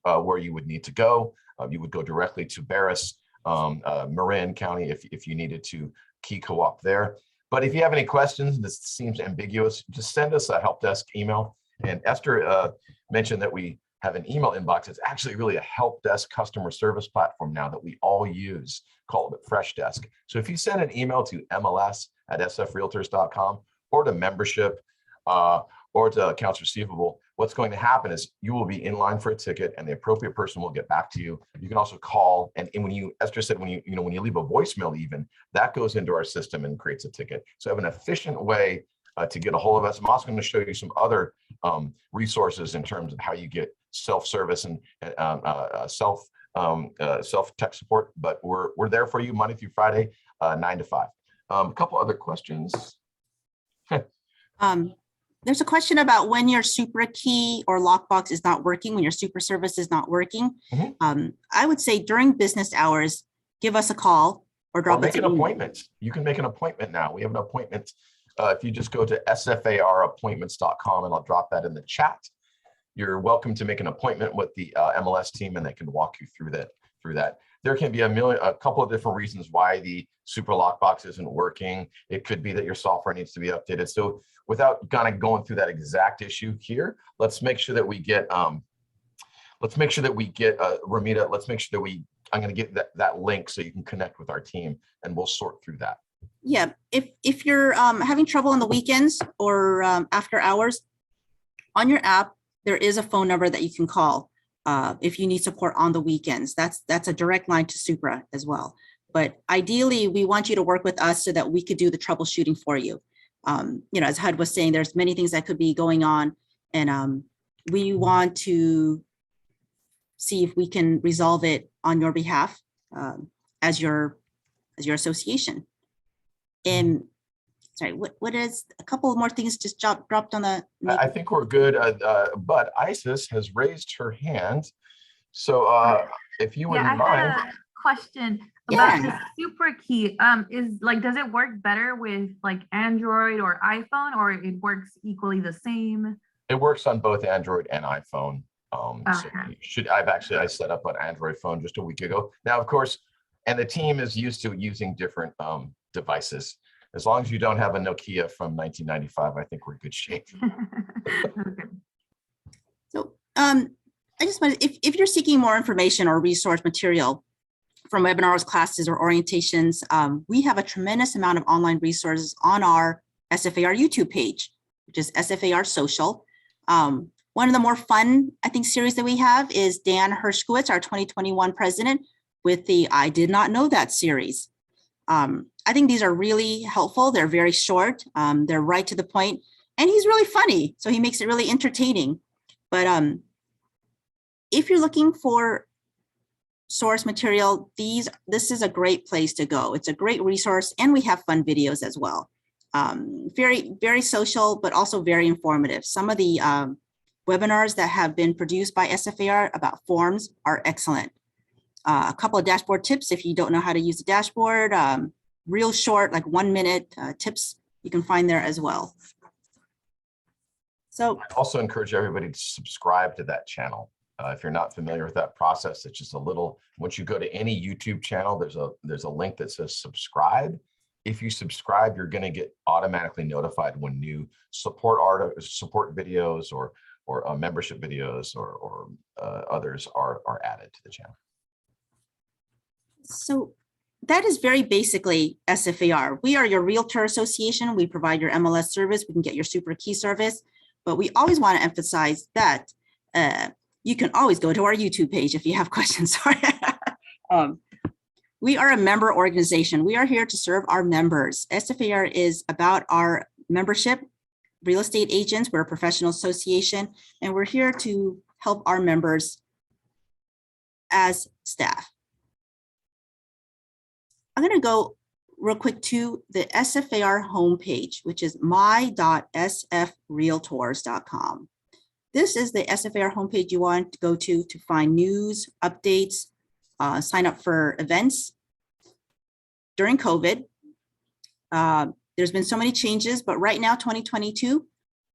where you would need to go. You would go directly to Barris, Marin County if you needed to key co-op there. But if you have any questions, this seems ambiguous, just send us a help desk email. And Esther mentioned that we have an email inbox. It's actually really a help desk customer service platform now that we all use called Fresh Desk. So if you send an email to mls@sfrealtors.com or to membership or to accounts receivable, what's going to happen is you will be in line for a ticket and the appropriate person will get back to you. You can also call, and when you, Esther said, when you leave a voicemail even, that goes into our system and creates a ticket. So have an efficient way to get a hold of us. I'm also going to show you some other resources in terms of how you get self-service and self-tech support, but we're there for you Monday through Friday, 9 to 5. A couple other questions. There's a question about when your Supra key or lockbox is not working, when your Supra service is not working. Mm-hmm. I would say during business hours, give us a call or drop make an appointment. You can make an appointment now. We have an appointment. If you just go to sfarappointments.com, and I'll drop that in the chat. You're welcome to make an appointment with the MLS team, and they can walk you through that. There can be a couple of different reasons why the Supra lockbox isn't working. It could be that your software needs to be updated. So without kind of going through that exact issue here, let's make sure that we get Ramita. Let's make sure that I'm going to get that link so you can connect with our team, and we'll sort through that. Yeah, if you're having trouble on the weekends or after hours, on your app, there is a phone number that you can call if you need support on the weekends. That's a direct line to Supra as well. But ideally, we want you to work with us so that we could do the troubleshooting for you. As HUD was saying, there's many things that could be going on, and we want to see if we can resolve it on your behalf as your association. And sorry, what is a couple of more things just dropped on the. I think we're good, but Isis has raised her hand. So if you wouldn't mind. I had a question about the Supra key. Does it work better with like Android or iPhone, or it works equally the same? It works on both Android and iPhone. So I set up an Android phone just a week ago. Now, of course, and the team is used to using different devices. As long as you don't have a Nokia from 1995, I think we're in good shape. Okay. So I just wanted, if you're seeking more information or resource material from webinars, classes, or orientations, we have a tremendous amount of online resources on our SFAR YouTube page, which is SFAR Social. One of the more fun, I think, series that we have is Dan Hershkowitz, our 2021 president, with the I Did Not Know That series. I think these are really helpful. They're very short. They're right to the point, and he's really funny. So he makes it really entertaining. But if you're looking for source material, this is a great place to go. It's a great resource, and we have fun videos as well. Very, very social, but also very informative. Some of the webinars that have been produced by SFAR about forms are excellent. A couple of dashboard tips if you don't know how to use the dashboard, real short, like 1 minute tips you can find there as well. So I also encourage everybody to subscribe to that channel. If you're not familiar with that process, it's just a little, once you go to any YouTube channel, there's a link that says subscribe. If you subscribe, you're going to get automatically notified when new support videos or membership videos or others are added to the channel. So that is very basically SFAR. We are your Realtor Association. We provide your MLS service. We can get your super key service, but we always want to emphasize that you can always go to our YouTube page if you have questions. Sorry. We are a member organization. We are here to serve our members. SFAR is about our membership, real estate agents. We're a professional association, and we're here to help our members as staff. I'm going to go real quick to the SFAR homepage, which is my.sfrealtors.com. This is the SFAR homepage you want to go to find news, updates, sign up for events. During COVID, there's been so many changes, but right now, 2022,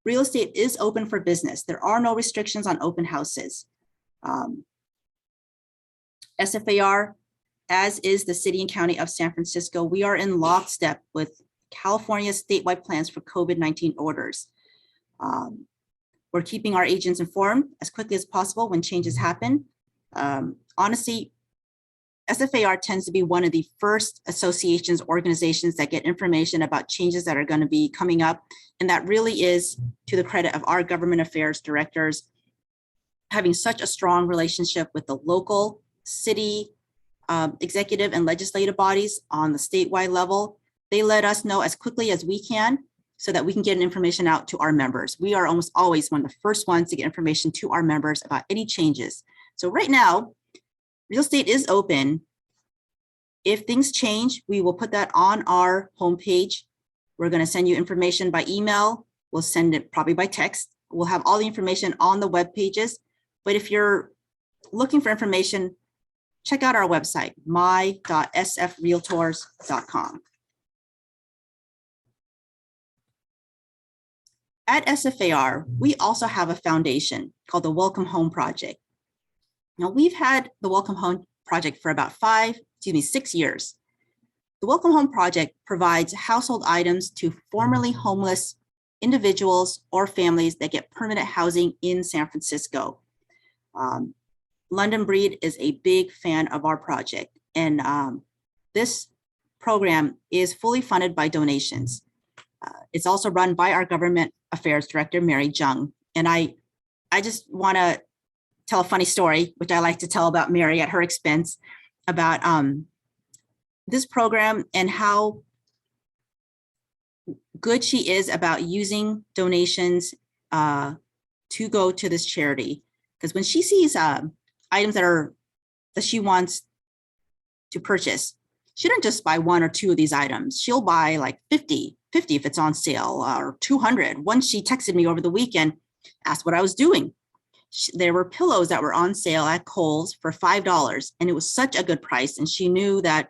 real estate is open for business. There are no restrictions on open houses. SFAR, as is the city and county of San Francisco, we are in lockstep with California's statewide plans for COVID-19 orders. We're keeping our agents informed as quickly as possible when changes happen. Honestly, SFAR tends to be one of the first associations, organizations that get information about changes that are going to be coming up. And that really is to the credit of our government affairs directors having such a strong relationship with the local, city, executive and legislative bodies on the statewide level. They let us know as quickly as we can so that we can get information out to our members. We are almost always one of the first ones to get information to our members about any changes. So right now, real estate is open. If things change, we will put that on our homepage. We're going to send you information by email. We'll send it probably by text. We'll have all the information on the web pages. But if you're looking for information, check out our website, my.sfrealtors.com. At SFAR, we also have a foundation called the Welcome Home Project. Now, we've had the Welcome Home Project for about 6 years. The Welcome Home Project provides household items to formerly homeless individuals or families that get permanent housing in San Francisco. London Breed is a big fan of our project, and this program is fully funded by donations. It's also run by our government affairs director, Mary Jung. And I just want to tell a funny story, which I like to tell about Mary at her expense, about this program and how good she is about using donations to go to this charity. Because when she sees items that she wants to purchase, she doesn't just buy 1 or 2 of these items. She'll buy like 50 if it's on sale, or 200. Once she texted me over the weekend, asked what I was doing. There were pillows that were on sale at Kohl's for $5, and it was such a good price. And she knew that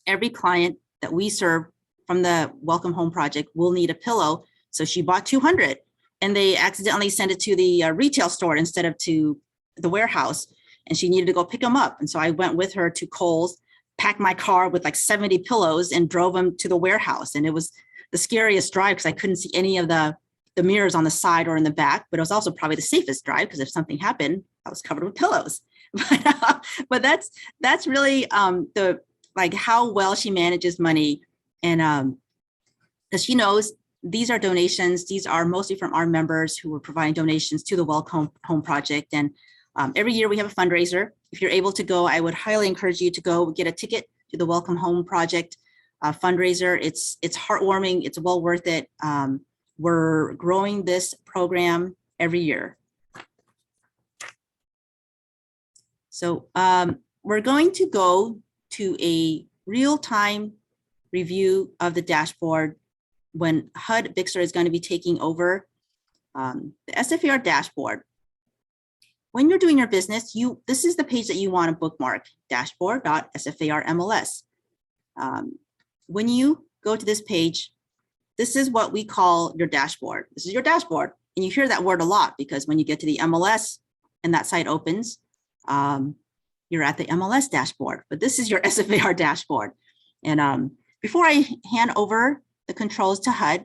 every client that we serve from the Welcome Home Project will need a pillow. So she bought 200, and they accidentally sent it to the retail store instead of to the warehouse, and she needed to go pick them up. And so I went with her to Kohl's, packed my car with like 70 pillows and drove them to the warehouse. And it was the scariest drive because I couldn't see any of the the mirrors on the side or in the back, but it was also probably the safest drive because if something happened, I was covered with pillows. But that's really the like how well she manages money, and because she knows these are donations. These are mostly from our members who are providing donations to the Welcome Home Project. And every year we have a fundraiser. If you're able to go, I would highly encourage you to go get a ticket to the Welcome Home Project fundraiser. It's heartwarming. It's well worth it. We're growing this program every year. So we're going to go to a real-time review of the dashboard when HUD Bixler is going to be taking over the SFAR dashboard. When you're doing your business, this is the page that you want to bookmark, dashboard.sfarmls. When you go to this page, this is what we call your dashboard. This is your dashboard. And you hear that word a lot because when you get to the MLS and that site opens, you're at the MLS dashboard, but this is your SFAR dashboard. And before I hand over the controls to HUD,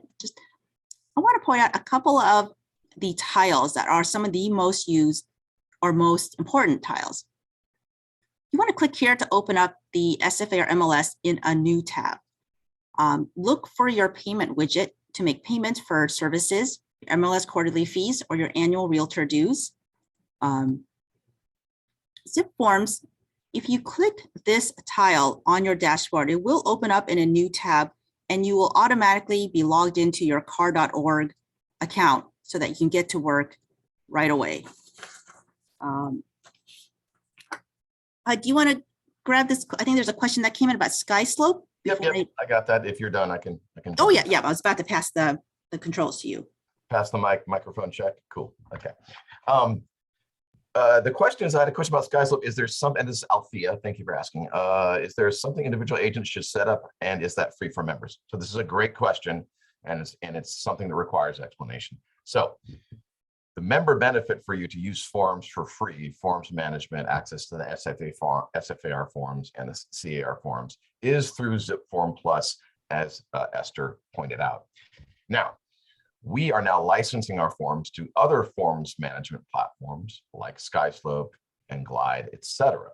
I want to point out a couple of the tiles that are some of the most used or most important tiles. You want to click here to open up the SFAR MLS in a new tab. Look for your payment widget to make payments for services, your MLS quarterly fees, or your annual realtor dues. Zip forms, if you click this tile on your dashboard, it will open up in a new tab and you will automatically be logged into your car.org account so that you can get to work right away. Do you want to grab this? I think there's a question that came in about sky slope. Yep, I got that. If you're done, I can. Oh yeah, I was about to pass the controls to you. Pass the microphone check. Cool. Okay. The question is, I had a question about sky slope. Is there some, and this is Althea, thank you for asking. Is there something individual agents should set up, and is that free for members? So this is a great question, and it's something that requires explanation. So the member benefit for you to use forms for free, forms management, access to the SFAR forms and the CAR forms, is through Zip Form Plus, as Esther pointed out. Now, we are now licensing our forms to other forms management platforms like SkySlope and Glide, etc.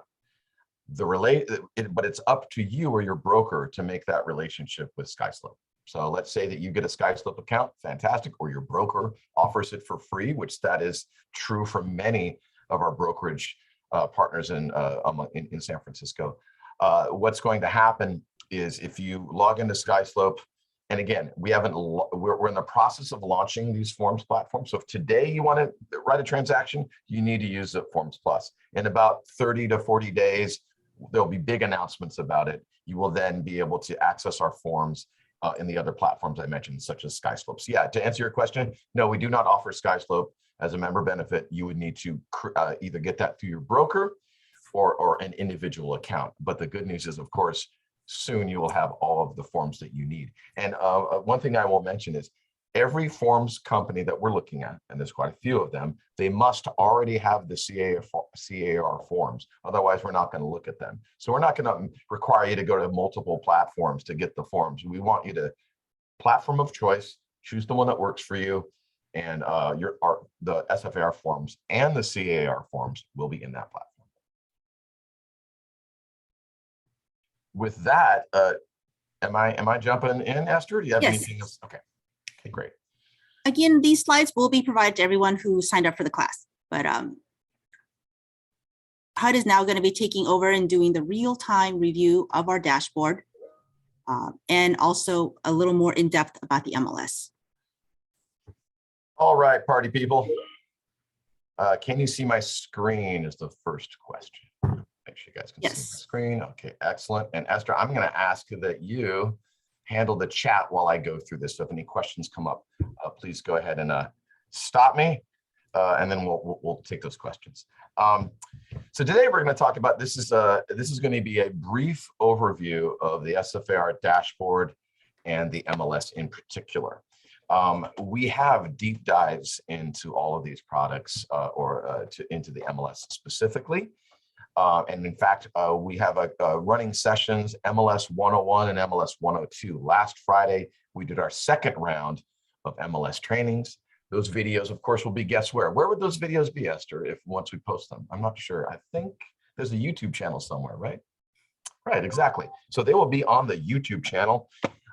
But it's up to you or your broker to make that relationship with SkySlope. So let's say that you get a SkySlope account, fantastic, or your broker offers it for free, which that is true for many of our brokerage partners in San Francisco. What's going to happen is if you log into SkySlope, and again, we're in the process of launching these forms platforms. So if today you want to write a transaction, you need to use Zip Forms Plus. In about 30 to 40 days, there'll be big announcements about it. You will then be able to access our forms in the other platforms I mentioned, such as SkySlope. So yeah, to answer your question, no, we do not offer SkySlope as a member benefit. You would need to either get that through your broker or an individual account. But the good news is, of course, soon you will have all of the forms that you need. And one thing I will mention is every forms company that we're looking at, and there's quite a few of them, they must already have the CAR forms. Otherwise, we're not going to look at them. So we're not going to require you to go to multiple platforms to get the forms. We want you to platform of choice, choose the one that works for you, and the SFAR forms and the CAR forms will be in that platform. With that, am I jumping in, Esther? Do you have Yes. anything else? Okay, great. Again, these slides will be provided to everyone who signed up for the class, but HUD is now going to be taking over and doing the real-time review of our dashboard and also a little more in-depth about the MLS. All right, party people. Can you see my screen is the first question. Make sure you guys can see my screen. Okay, excellent. And Esther, I'm going to ask that you handle the chat while I go through this. So if any questions come up, please go ahead and stop me, and then we'll take those questions. So today we're going to talk about this is going to be a brief overview of the SFAR dashboard and the MLS in particular. We have deep dives into all of these products into the MLS specifically. And in fact, we have running sessions, MLS 101 and MLS 102. Last Friday, we did our second round of MLS trainings. Those videos, of course, will be guess where? Where would those videos be, Esther, if once we post them? I'm not sure. I think there's a YouTube channel somewhere, right? Right, exactly. So they will be on the YouTube channel,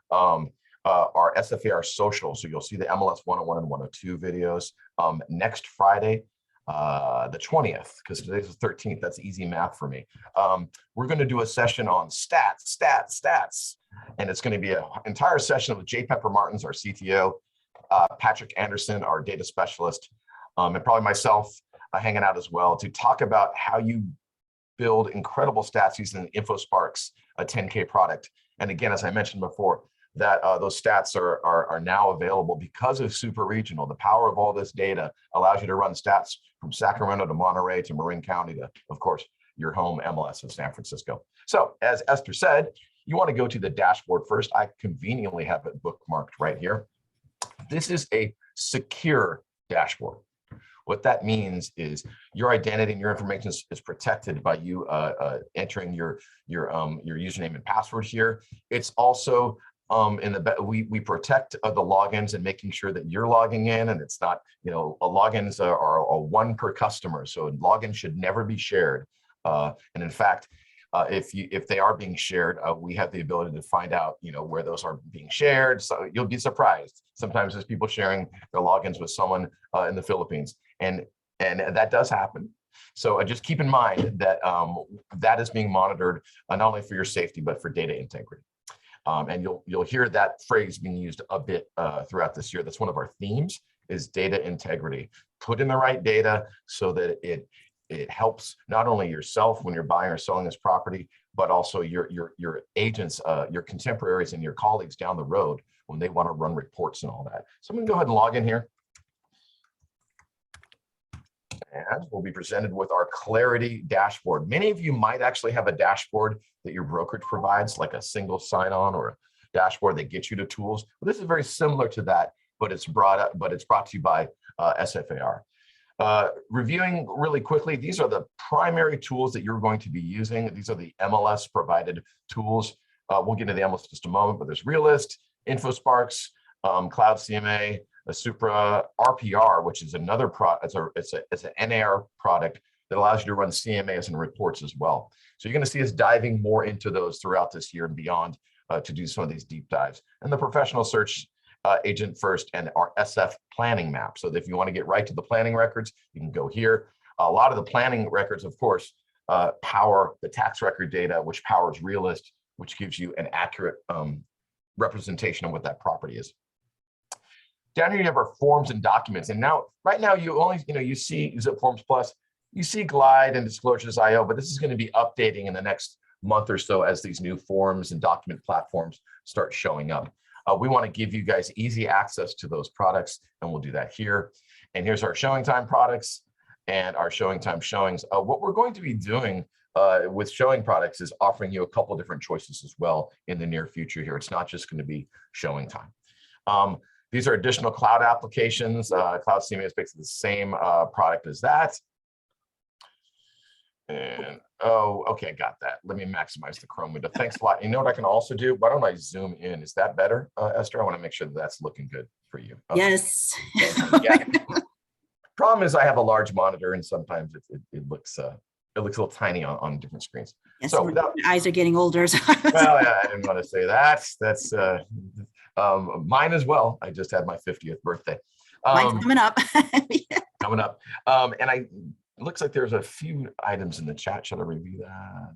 our SFAR social. So you'll see the MLS 101 and 102 videos next Friday, the 20th, because today's the 13th. That's easy math for me. We're going to do a session on stats. And it's going to be an entire session with Jay Pepper Martins, our CTO, Patrick Anderson, our data specialist, and probably myself hanging out as well to talk about how you build incredible stats using InfoSparks, a 10K product. And again, as I mentioned before, that those stats are now available because of Super Regional. The power of all this data allows you to run stats from Sacramento to Monterey to Marin County to, of course, your home MLS in San Francisco. So as Esther said, you want to go to the dashboard first. I conveniently have it bookmarked right here. This is a secure dashboard. What that means is your identity and your information is protected by you entering your username and password here. It's also we protect the logins and making sure that you're logging in, and it's not, logins are a one per customer, so logins should never be shared. And in fact, if they are being shared, we have the ability to find out, where those are being shared. So you'll be surprised. Sometimes there's people sharing their logins with someone in the Philippines, and that does happen. So just keep in mind that that is being monitored not only for your safety but for data integrity. And you'll hear that phrase being used a bit throughout this year. That's one of our themes, is data integrity. Put in the right data so that it helps not only yourself when you're buying or selling this property, but also your agents, your contemporaries, and your colleagues down the road when they want to run reports and all that. So I'm going to go ahead and log in here. And we'll be presented with our Clarity dashboard. Many of you might actually have a dashboard that your brokerage provides, like a single sign-on or a dashboard that gets you to tools. But this is very similar to that, but it's brought to you by SFAR. Reviewing really quickly, these are the primary tools that you're going to be using. These are the MLS provided tools. We'll get into the MLS in just a moment, but there's Realist, InfoSparks, Cloud CMA, a Supra, RPR, which is another product. It's an NAR product that allows you to run CMAs and reports as well. So you're going to see us diving more into those throughout this year and beyond to do some of these deep dives. And the professional search agent first, and our SF planning map. So if you want to get right to the planning records, you can go here. A lot of the planning records, of course, power the tax record data, which powers Realist, which gives you an accurate representation of what that property is. Down here, you have our forms and documents. And now, right now, you only, you see Zip Forms Plus, you see Glide and Disclosures.io, but this is going to be updating in the next month or so as these new forms and document platforms start showing up. We want to give you guys easy access to those products, and we'll do that here. And here's our showing time products and our showing time showings. What we're going to be doing with showing products is offering you a couple different choices as well in the near future here. It's not just going to be showing time. These are additional cloud applications. Cloud CMA is basically the same product as that. And okay, got that. Let me maximize the Chrome window. Thanks a lot. You know what I can also do? Why don't I zoom in? Is that better, Esther? I want to make sure that that's looking good for you. Okay. Yes. Yeah. Problem is I have a large monitor, and sometimes it looks a little tiny on different screens. Yes, So your eyes are getting older. well, yeah, I didn't want to say that. That's mine as well. I just had my 50th birthday. Mine's coming up. Coming up. And it looks like there's a few items in the chat. Should I review that?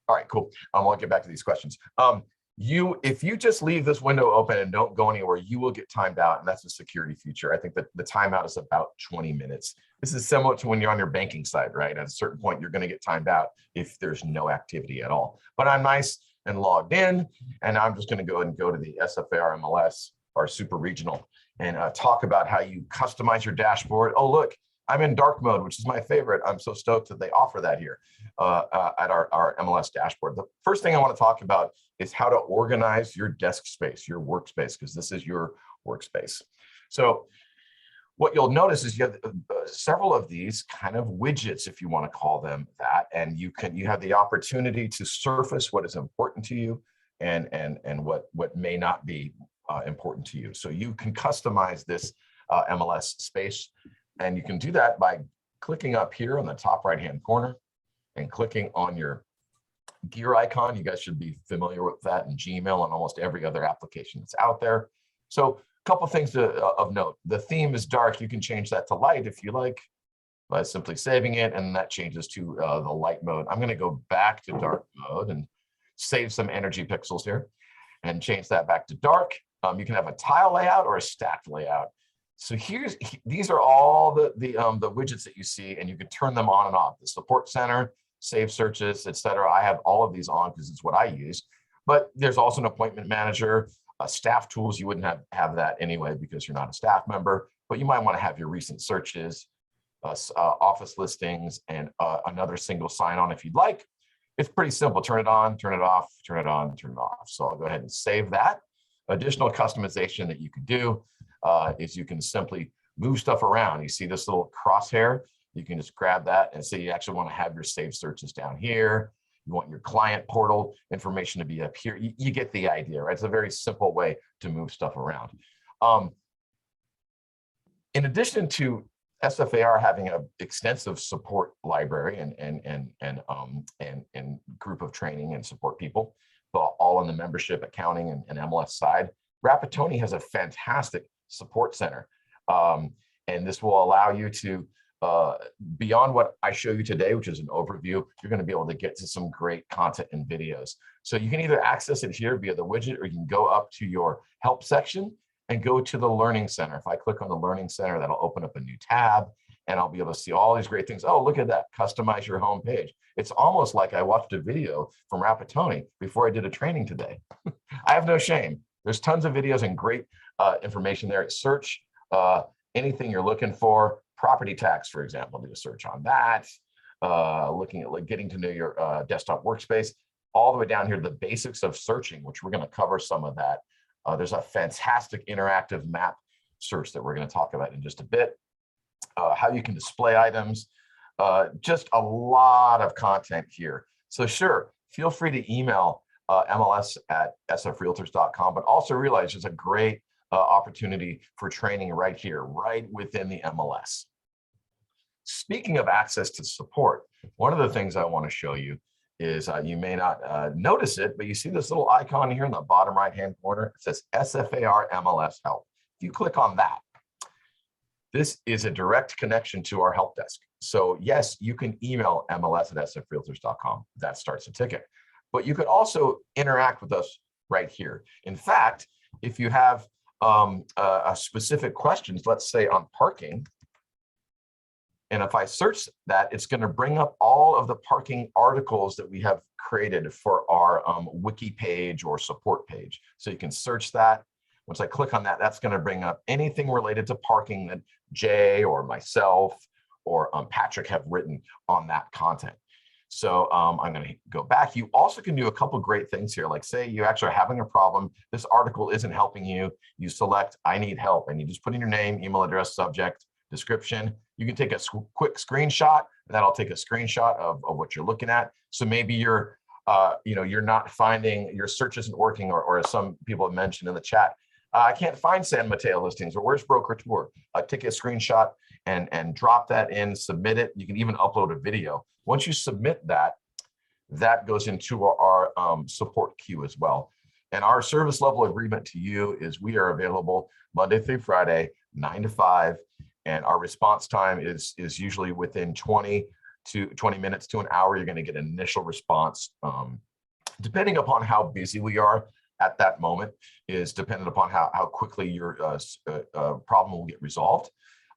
All right, cool. I'll get back to these questions. If you just leave this window open and don't go anywhere, you will get timed out, and that's a security feature. I think that the timeout is about 20 minutes. This is similar to when you're on your banking side, right? At a certain point, you're going to get timed out if there's no activity at all. But I'm nice and logged in, and I'm just going to go ahead and go to the SFAR MLS, our super regional, and talk about how you customize your dashboard. Oh, look, I'm in dark mode, which is my favorite. I'm so stoked that they offer that here at our MLS dashboard. The first thing I want to talk about is how to organize your desk space, your workspace, because this is your workspace. So what you'll notice is you have several of these kind of widgets, if you want to call them that, and you have the opportunity to surface what is important to you and what may not be important to you. So you can customize this MLS space, and you can do that by clicking up here on the top right-hand corner and clicking on your gear icon. You guys should be familiar with that in Gmail and almost every other application that's out there. So a couple things of note. The theme is dark. You can change that to light if you like by simply saving it, and that changes to the light mode. I'm going to go back to dark mode and save some energy pixels here and change that back to dark. You can have a tile layout or a stacked layout. So these are all the widgets that you see, and you can turn them on and off. The support center, save searches, etc. I have all of these on because it's what I use. But there's also an appointment manager, staff tools. You wouldn't have that anyway because you're not a staff member, but you might want to have your recent searches, office listings, and another single sign-on if you'd like. It's pretty simple. Turn it on, turn it off, turn it on, turn it off. So I'll go ahead and save that. Additional customization that you can do is you can simply move stuff around. You see this little crosshair? You can just grab that and say you actually want to have your saved searches down here. You want your client portal information to be up here. You get the idea, right? It's a very simple way to move stuff around. In addition to SFAR having an extensive support library and group of training and support people, all on the membership, accounting, and MLS side, Rapatoni has a fantastic support center. And this will allow you to, beyond what I show you today, which is an overview, you're going to be able to get to some great content and videos. So you can either access it here via the widget, or you can go up to your help section and go to the Learning Center. If I click on the Learning Center, that'll open up a new tab, and I'll be able to see all these great things. Oh, look at that, customize your home page. It's almost like I watched a video from Rapatoni before I did a training today. I have no shame. There's tons of videos and great information there. Search anything you're looking for. Property tax, for example, do a search on that. Looking at like getting to know your desktop workspace, all the way down here to the basics of searching, which we're going to cover some of that. There's a fantastic interactive map search that we're going to talk about in just a bit. How you can display items, just a lot of content here. So sure, feel free to email MLS@sfrealtors.com, but also realize there's a great opportunity for training right here, right within the MLS. Speaking of access to support, one of the things I want to show you is you may not notice it, but you see this little icon here in the bottom right-hand corner. It says SFAR MLS Help. If you click on that, this is a direct connection to our help desk. So yes, you can email MLS@sfrealtors.com. That starts a ticket. But you could also interact with us right here. In fact, if you have a specific questions, let's say on parking, and if I search that, it's going to bring up all of the parking articles that we have created for our wiki page or support page. So you can search that. Once I click on that, that's going to bring up anything related to parking that Jay or myself or Patrick have written on that content. So I'm going to go back. You also can do a couple great things here. Like say you actually are having a problem. This article isn't helping you. You select, I need help. And you just put in your name, email address, subject, description. You can take a quick screenshot, and that'll take a screenshot of what you're looking at. So maybe you're, you're not finding, your search isn't working, or as some people have mentioned in the chat, I can't find San Mateo listings, or where's Broker Tour? Take a screenshot and drop that in, submit it. You can even upload a video. Once you submit that, that goes into our support queue as well. And our service level agreement to you is we are available Monday through Friday, 9 to 5. And our response time is usually within 20 minutes to an hour. You're going to get an initial response. Depending upon how busy we are at that moment is dependent upon how quickly your problem will get resolved.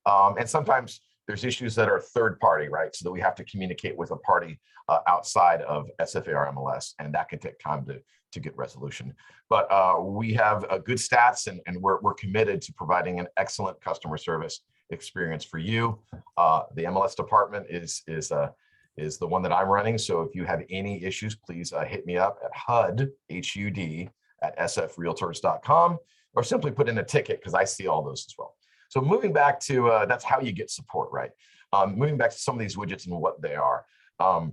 And sometimes there's issues that are third party, right? So that we have to communicate with a party outside of SFAR MLS, and that can take time to get resolution. But we have good stats, and we're committed to providing an excellent customer service experience for you. The MLS department is the one that I'm running. So if you have any issues, please hit me up at HUD@sfrealtors.com, or simply put in a ticket, because I see all those as well. So moving back to, that's how you get support, right? Moving back to some of these widgets and what they are. The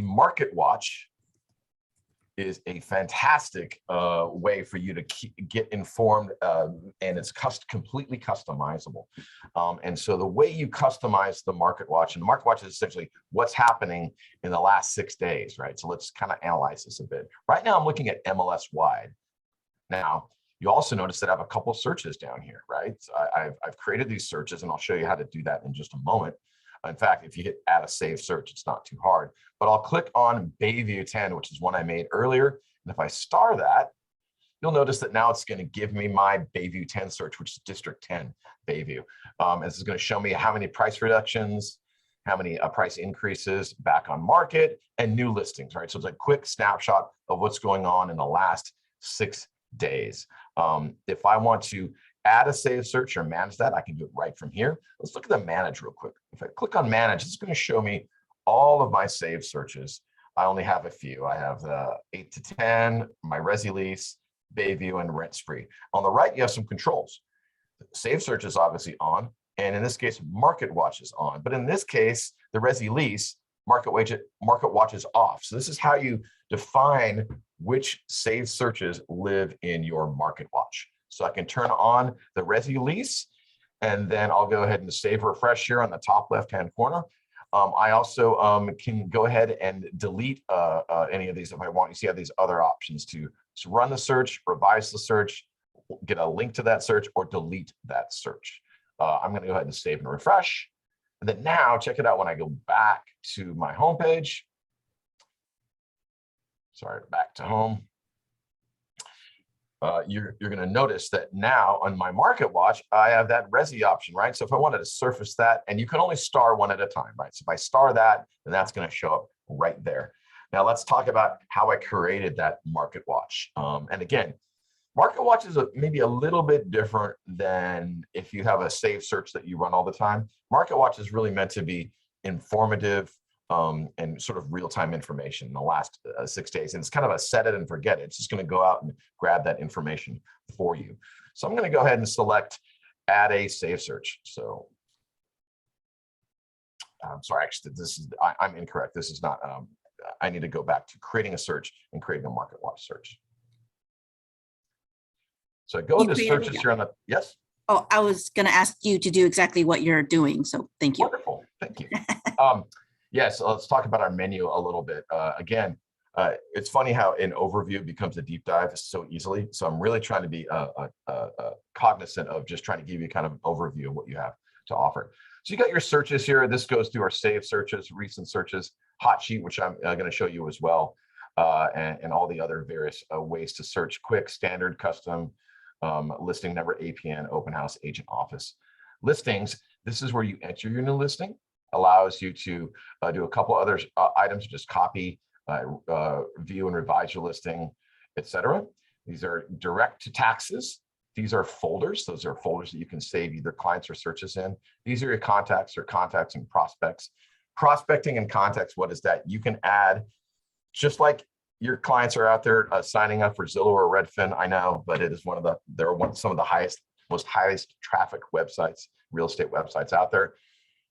Market Watch is a fantastic way for you to get informed, and it's completely customizable. And so the way you customize the Market Watch, and the Market Watch is essentially what's happening in the last 6 days, right? So let's kind of analyze this a bit. Right now, I'm looking at MLS wide. Now, you also notice that I have a couple of searches down here, right? So I've created these searches, and I'll show you how to do that in just a moment. In fact, if you hit add a save search, it's not too hard. But I'll click on Bayview 10, which is one I made earlier. And if I star that, you'll notice that now it's going to give me my Bayview 10 search, which is District 10 Bayview. This is going to show me how many price reductions, how many price increases back on market, and new listings, right? So it's a quick snapshot of what's going on in the last 6 days. If I want to add a save search or manage that, I can do it right from here. Let's look at the manage real quick. If I click on manage, it's going to show me all of my save searches. I only have a few. I have the 8 to 10, my Resi Lease, Bayview, and Rent Spree. On the right, you have some controls. Save search is obviously on, and in this case, Market Watch is on. But in this case, the Resi Lease, Market Watch is off. So this is how you define which save searches live in your Market Watch. So I can turn on the Resi Lease, and then I'll go ahead and save refresh here on the top left-hand corner. I also can go ahead and delete any of these if I want. You see, I have these other options to run the search, revise the search, get a link to that search, or delete that search. I'm going to go ahead and save and refresh. And then now, check it out when I go back to my homepage. Sorry, back to home. You're going to notice that now on my Market Watch, I have that Resi option, right? So if I wanted to surface that, and you can only star one at a time, right? So if I star that, then that's going to show up right there. Now let's talk about how I created that Market Watch. And again, Market Watch is maybe a little bit different than if you have a save search that you run all the time. Market Watch is really meant to be informative, and sort of real-time information in the last 6 days. And it's kind of a set it and forget it. It's just going to go out and grab that information for you. So I'm going to go ahead and select add a save search. So I'm sorry, actually, I'm incorrect. This is not, I need to go back to creating a search and creating a Market Watch search. So I go into searches here on the, yes? Oh, I was going to ask you to do exactly what you're doing. So thank you. Wonderful. Thank you. Yes, let's talk about our menu a little bit. Again, it's funny how an overview becomes a deep dive so easily. So I'm really trying to be cognizant of just trying to give you kind of an overview of what you have to offer. So you got your searches here. This goes through our save searches, recent searches, hot sheet, which I'm going to show you as well, and all the other various ways to search: quick, standard, custom, listing number, APN, open house, agent office. Listings, this is where you enter your new listing. Allows you to do a couple other items, just copy, view and revise your listing, etc. These are direct to taxes. These are folders. Those are folders that you can save either clients or searches in. These are your contacts and prospects. Prospecting and contacts, what is that? You can add, just like your clients are out there signing up for Zillow or Redfin, I know, but it is some of the most highest traffic websites, real estate websites out there.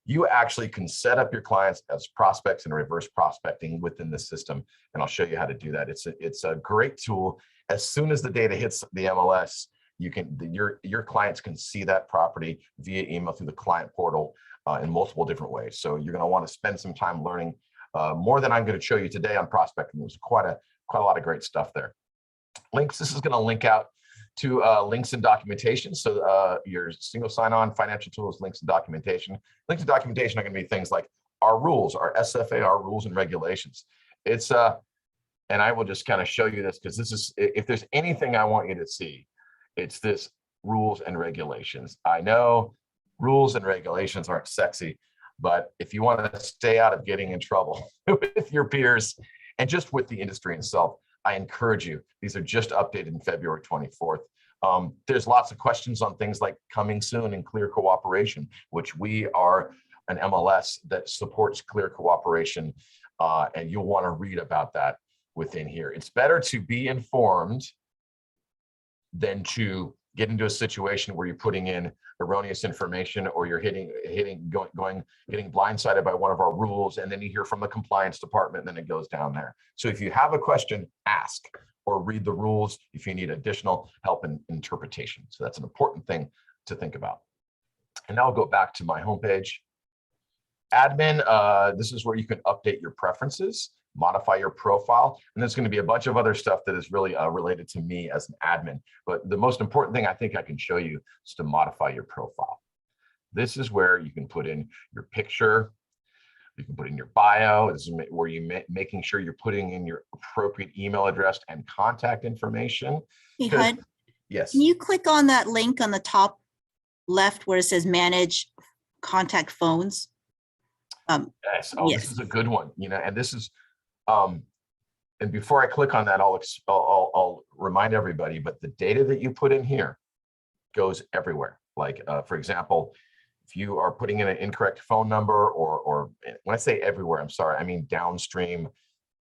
You actually can set up your clients as prospects and reverse prospecting within the system. And I'll show you how to do that. It's a great tool. As soon as the data hits the MLS, your clients can see that property via email through the client portal in multiple different ways. So you're going to want to spend some time learning more than I'm going to show you today on prospecting. There's quite a lot of great stuff there. Links, this is going to link out to links and documentation. So your single sign-on, financial tools, links and documentation. Links and documentation are going to be things like our rules, our SFAR rules and regulations. It's and I will just kind of show you this, because this is, if there's anything I want you to see, it's this rules and regulations. I know rules and regulations aren't sexy, but if you want to stay out of getting in trouble with your peers and just with the industry itself, I encourage you. These are just updated in February 24th. There's lots of questions on things like coming soon and clear cooperation, which we are an MLS that supports clear cooperation, and you'll want to read about that within here. It's better to be informed than to get into a situation where you're putting in erroneous information, or you're getting blindsided by one of our rules, and then you hear from the compliance department, and then it goes down there. So if you have a question, ask or read the rules if you need additional help in interpretation. So that's an important thing to think about. And now I'll go back to my homepage. Admin, this is where you can update your preferences, modify your profile, and there's going to be a bunch of other stuff that is really related to me as an admin. But the most important thing I think I can show you is to modify your profile. This is where you can put in your picture, you can put in your bio. This is where you're making sure you're putting in your appropriate email address and contact information. Hey, Hud, Yes. can you click on that link on the top left where it says manage contact phones? Yes. Oh, yes. This is a good one. You know, and this is, and before I click on that, I'll remind everybody, but the data that you put in here goes everywhere. Like, for example, if you are putting in an incorrect phone number, or when I say everywhere, I'm sorry, I mean downstream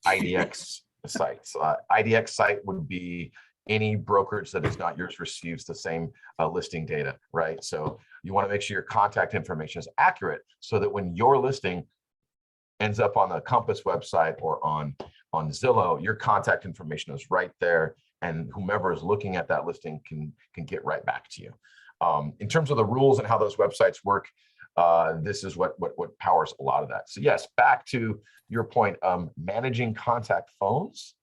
IDX sites. IDX site would be any brokerage that is not yours receives the same listing data, right? So you want to make sure your contact information is accurate, so that when your listing ends up on the Compass website or on Zillow, your contact information is right there, and whomever is looking at that listing can get right back to you. In terms of the rules and how those websites work, this is what powers a lot of that. So yes, back to your point, managing contact phones.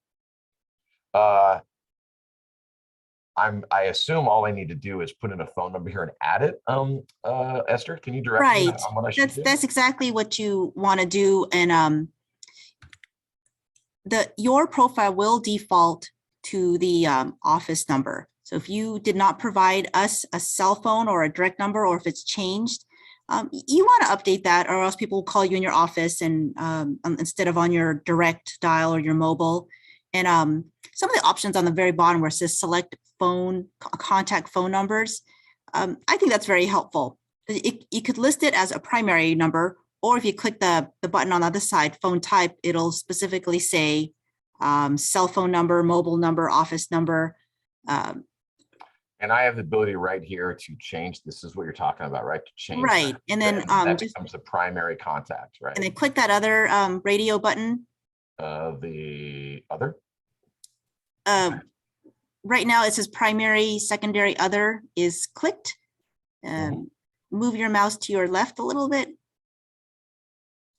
I assume all I need to do is put in a phone number here and add it. Esther, can you direct me Right. on what I should do? That's exactly what you want to do. And your profile will default to the office number. So if you did not provide us a cell phone or a direct number, or if it's changed, you want to update that, or else people will call you in your office and instead of on your direct dial or your mobile. And some of the options on the very bottom where it says select phone, contact phone numbers, I think that's very helpful. You could list it as a primary number, or if you click the button on the other side, phone type, it'll specifically say cell phone number, mobile number, office number. And I have the ability right here to change. This is what you're talking about, right? To change. Right. And then that just becomes the primary contact, right? and then click that other radio button. The other. Right now it says primary, secondary, other is clicked. Move your mouse to your left a little bit.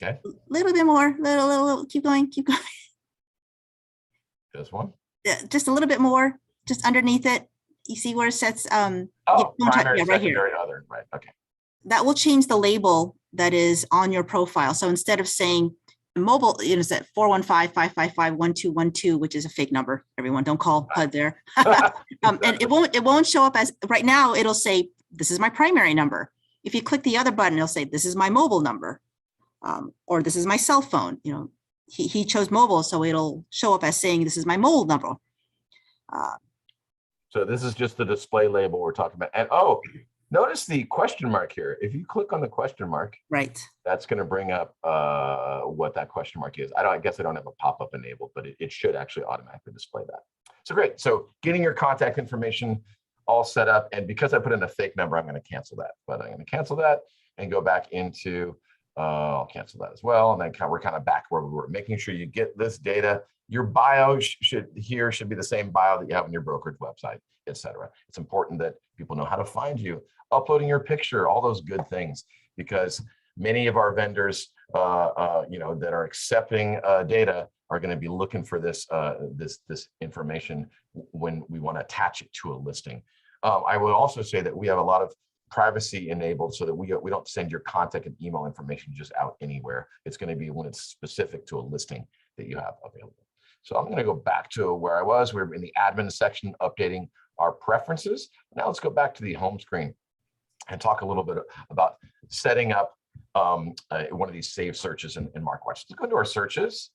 Okay. A little bit more, little, keep going, keep going. This one. Just a little bit more, just underneath it. You see where it says, Oh, primary, yeah, right here. secondary, other, right, okay. That will change the label that is on your profile. So instead of saying mobile, it's at 415-555-1212, which is a fake number. Everyone, don't call HUD there. And it won't show up as, right now, it'll say, this is my primary number. If you click the other button, it'll say, this is my mobile number, or this is my cell phone. You know, he chose mobile, so it'll show up as saying, this is my mobile number. So this is just the display label we're talking about. And oh, notice the question mark here. If you click on the question mark, right, that's going to bring up what that question mark is. I guess I don't have a pop-up enabled, but it should actually automatically display that. So great. So getting your contact information all set up. And because I put in a fake number, I'm going to cancel that. But I'm going to cancel that and go back into, I'll cancel that as well. And then we're kind of back where we were, making sure you get this data. Your bio should be the same bio that you have on your brokerage website, etc. It's important that people know how to find you, uploading your picture, all those good things, because many of our vendors, that are accepting data are going to be looking for this information when we want to attach it to a listing. I will also say that we have a lot of privacy enabled, so that we don't send your contact and email information just out anywhere. It's going to be when it's specific to a listing that you have available. So I'm going to go back to where I was. We're in the admin section, updating our preferences. Now let's go back to the home screen and talk a little bit about setting up one of these saved searches in MarkWatch. Let's go into our searches.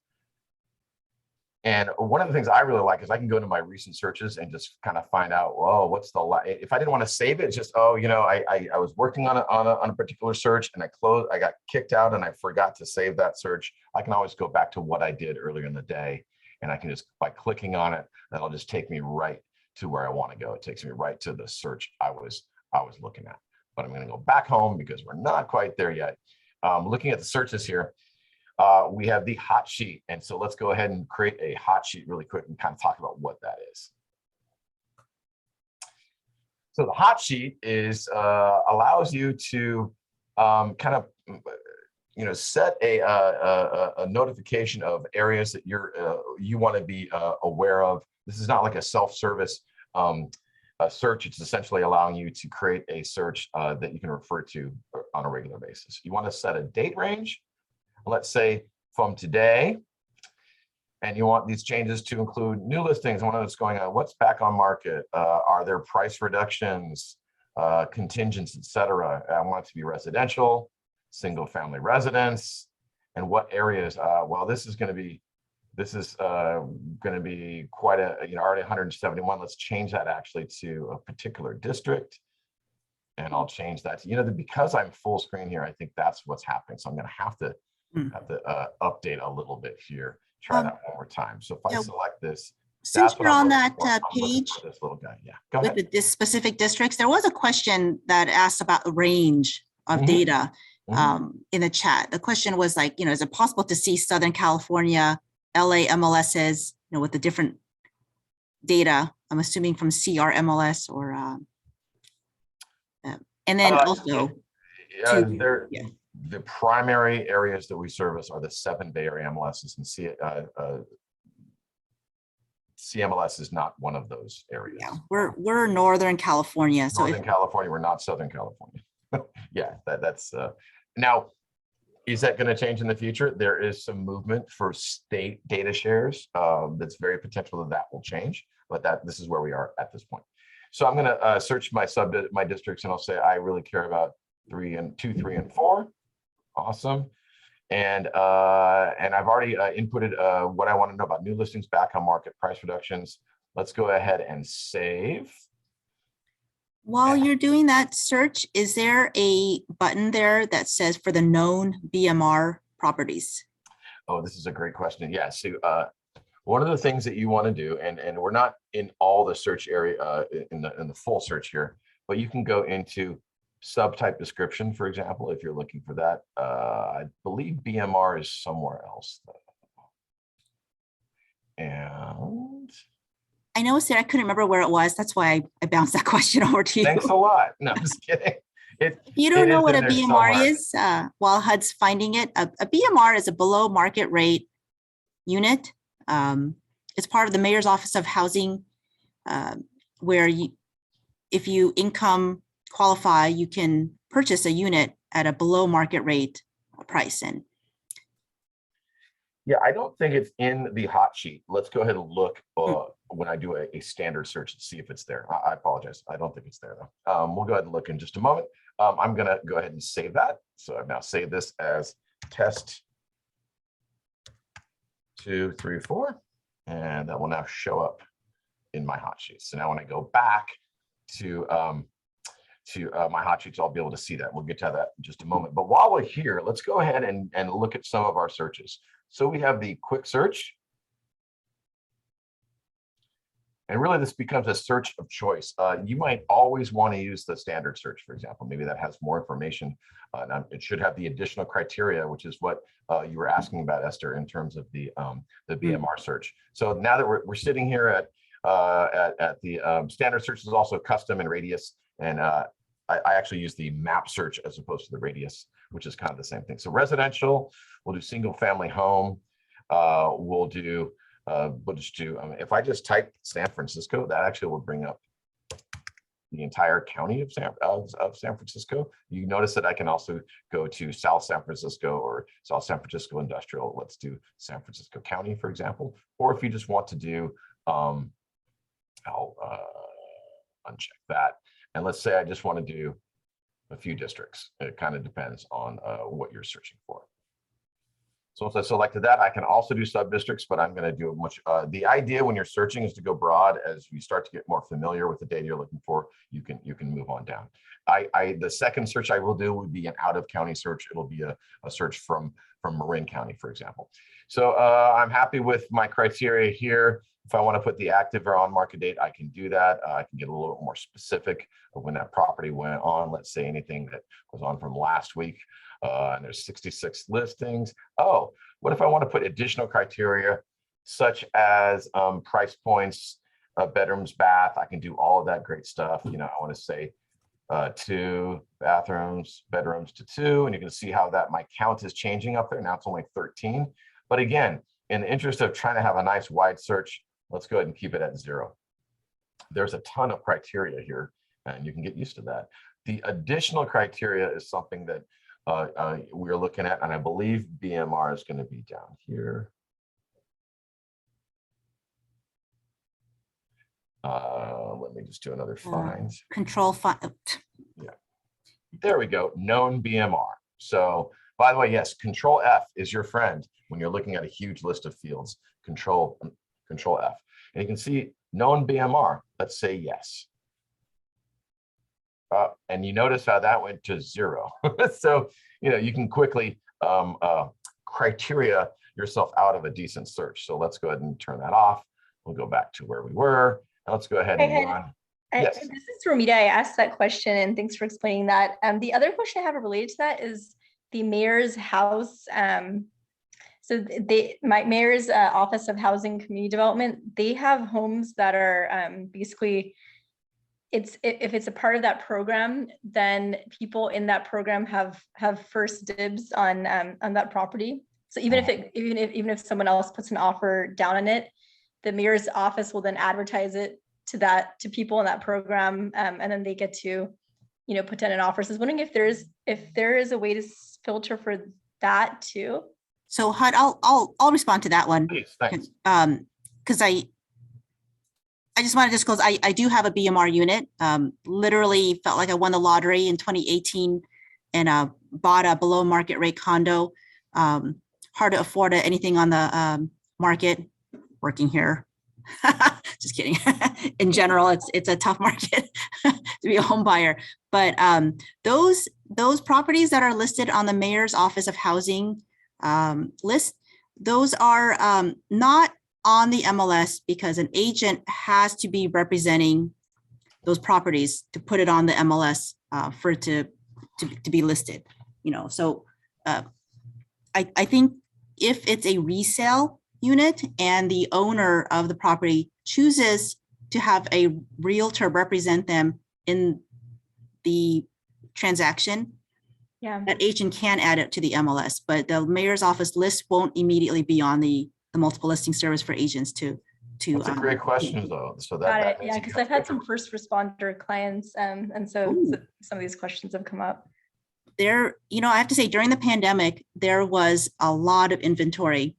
And one of the things I really like is I can go into my recent searches and just kind of find out, oh, what's the, if I didn't want to save it, it's just, oh, I was working on a particular search and I got kicked out and I forgot to save that search. I can always go back to what I did earlier in the day, and I can just, by clicking on it, that'll just take me right to where I want to go. It takes me right to the search I was looking at. But I'm going to go back home because we're not quite there yet. Looking at the searches here, we have the hot sheet. And so let's go ahead and create a hot sheet really quick and kind of talk about what that is. So the hot sheet is allows you to kind of set a notification of areas that you want to be aware of. This is not like a self-service search. It's essentially allowing you to create a search that you can refer to on a regular basis. You want to set a date range, let's say from today, and you want these changes to include new listings. What is going on? What's back on market? Are there price reductions, contingents, etc.? I want it to be residential, single family residence, and what areas? Well, this is going to be quite a, already 171. Let's change that actually to a particular district. And I'll change that to, because I'm full screen here, I think that's what's happening. So I'm going to have to update a little bit here. Try that one more time. So if I select this, since that's you're what on I'm that looking for. page This little guy, yeah. Go with ahead. the specific districts, there was a question that asked about the range of Mhm. data in the chat. The question was like, is it possible to see Southern California, LA MLSs, with the different data? I'm assuming from CR MLS or, and then also, the primary areas that we service are the 7 Bay Area MLSs, and CMLS is not one of those areas. yeah, we're Northern California. So Northern California, we're not Southern California. Yeah, that's now, is that going to change in the future? There is some movement for state data shares. That's very potential that will change, but this is where we are at this point. So I'm going to search my districts, and I'll say I really care about 2, 3, and 4. Awesome. And I've already inputted what I want to know about new listings, back on market, price reductions. Let's go ahead and save. while you're doing that search, is there a button there that says for the known BMR properties? Oh, this is a great question. Yeah. So one of the things that you want to do, and we're not in all the search area in the full search here, but you can go into subtype description, for example, if you're looking for that. I believe BMR is somewhere else, though. And I know, Sarah, I couldn't remember where it was. That's why I bounced that question over to you. thanks a lot. No, I'm just kidding. If you don't know what a BMR somewhere. is, while HUD's finding it, a BMR is a below market rate unit. It's part of the Mayor's Office of Housing, where if you income qualify, you can purchase a unit at a below market rate price. And yeah, I don't think it's in the hot sheet. Let's go ahead and look when I do a standard search to see if it's there. I apologize. I don't think it's there though. We'll go ahead and look in just a moment. I'm going to go ahead and save that. So I've now saved this as test 2, 3, 4, and that will now show up in my hot sheets. So now when I go back to my hot sheets, I'll be able to see that. We'll get to that in just a moment. But while we're here, let's go ahead and look at some of our searches. So we have the quick search. And really this becomes a search of choice. You might always want to use the standard search, for example. Maybe that has more information. And it should have the additional criteria, which is what you were asking about, Esther, in terms of the BMR search. So now that we're sitting here at the standard search is also custom and radius. And I actually use the map search as opposed to the radius, which is kind of the same thing. So residential, we'll do single family home. We'll just do, if I just type San Francisco, that actually will bring up the entire county of San Francisco. You notice that I can also go to South San Francisco or South San Francisco Industrial. Let's do San Francisco County, for example. Or if you just want to do, I'll uncheck that. And let's say I just want to do a few districts. It kind of depends on what you're searching for. So once I selected that, I can also do sub-districts, but I'm going to do a much, the idea when you're searching is to go broad. As you start to get more familiar with the data you're looking for, you can move on down. The second search I will do would be an out-of-county search. It'll be a search from Marin County, for example. So I'm happy with my criteria here. If I want to put the active or on market date, I can do that. I can get a little bit more specific of when that property went on. Let's say anything that was on from last week, and there's 66 listings. Oh, what if I want to put additional criteria such as price points, bedrooms, bath? I can do all of that great stuff. You know, I want to say 2 bedrooms to 2, and you can see how that my count is changing up there. Now it's only 13. But again, in the interest of trying to have a nice wide search, let's go ahead and keep it at 0. There's a ton of criteria here, and you can get used to that. The additional criteria is something that we're looking at, and I believe BMR is going to be down here. Let me just do another find. Control find. Yeah, there we go. Known BMR. So, by the way, yes, Control F is your friend when you're looking at a huge list of fields. Control F, and you can see known BMR. Let's say yes. And you notice how that went to 0. So, you know, you can quickly criteria yourself out of a decent search. So let's go ahead and turn that off. We'll go back to where we were. And let's go ahead and go on. Yes. This is Romita. I asked that question, and thanks for explaining that. The other question I have related to that is the mayor's house. So my mayor's Office of Housing and Community Development, they have homes that are basically, if it's a part of that program, then people in that program have first dibs on that property. So even if someone else puts an offer down on it, the mayor's office will then advertise it to people in that program, and then they get to, you know, put down an offer. So I was wondering if there is a way to filter for that too. So HUD, I'll respond to that one. Please, thanks. Because I just want to disclose, I do have a BMR unit. Literally felt like I won the lottery in 2018 and bought a below market rate condo. Hard to afford anything on the market. Working here. Just kidding. In general, it's a tough market to be a home buyer. But those properties that are listed on the Mayor's Office of Housing list, those are not on the MLS because an agent has to be representing those properties to put it on the MLS for it to be listed. You know, so I think if it's a resale unit and the owner of the property chooses to have a realtor represent them in the transaction, that agent can add it to the MLS, but the mayor's office list won't immediately be on the multiple listing service for agents to. That's a great question though. So Got it. Yeah, because I've had some first responder clients, and so some of these questions have come up. There, you know, I have to say during the pandemic, there was a lot of inventory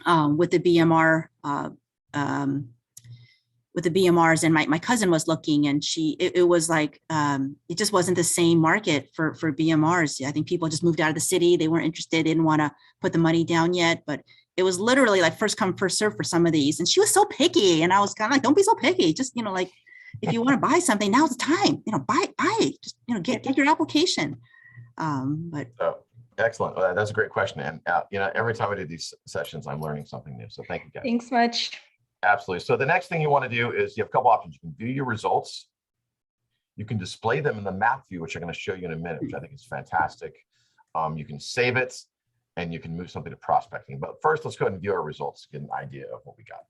with the BMR, with the BMRs, and my cousin was looking, and it was like, it just wasn't the same market for BMRs. I think people just moved out of the city. They weren't interested, didn't want to put the money down yet, but it was literally like first come, first serve for some of these. And she was so picky. And I was kind of like, don't be so picky. Just, you know, like, if you want to buy something, now's the time, you know, buy it. Just, you know, get your application. Excellent. Well, that's a great question. And, you know, every time I do these sessions, I'm learning something new. So thank you, guys. Thanks much. Absolutely. So the next thing you want to do is you have a couple options. You can view your results. You can display them in the map view, which I'm going to show you in a minute, which I think is fantastic. You can save it and you can move something to prospecting. But first, let's go ahead and view our results to get an idea of what we got.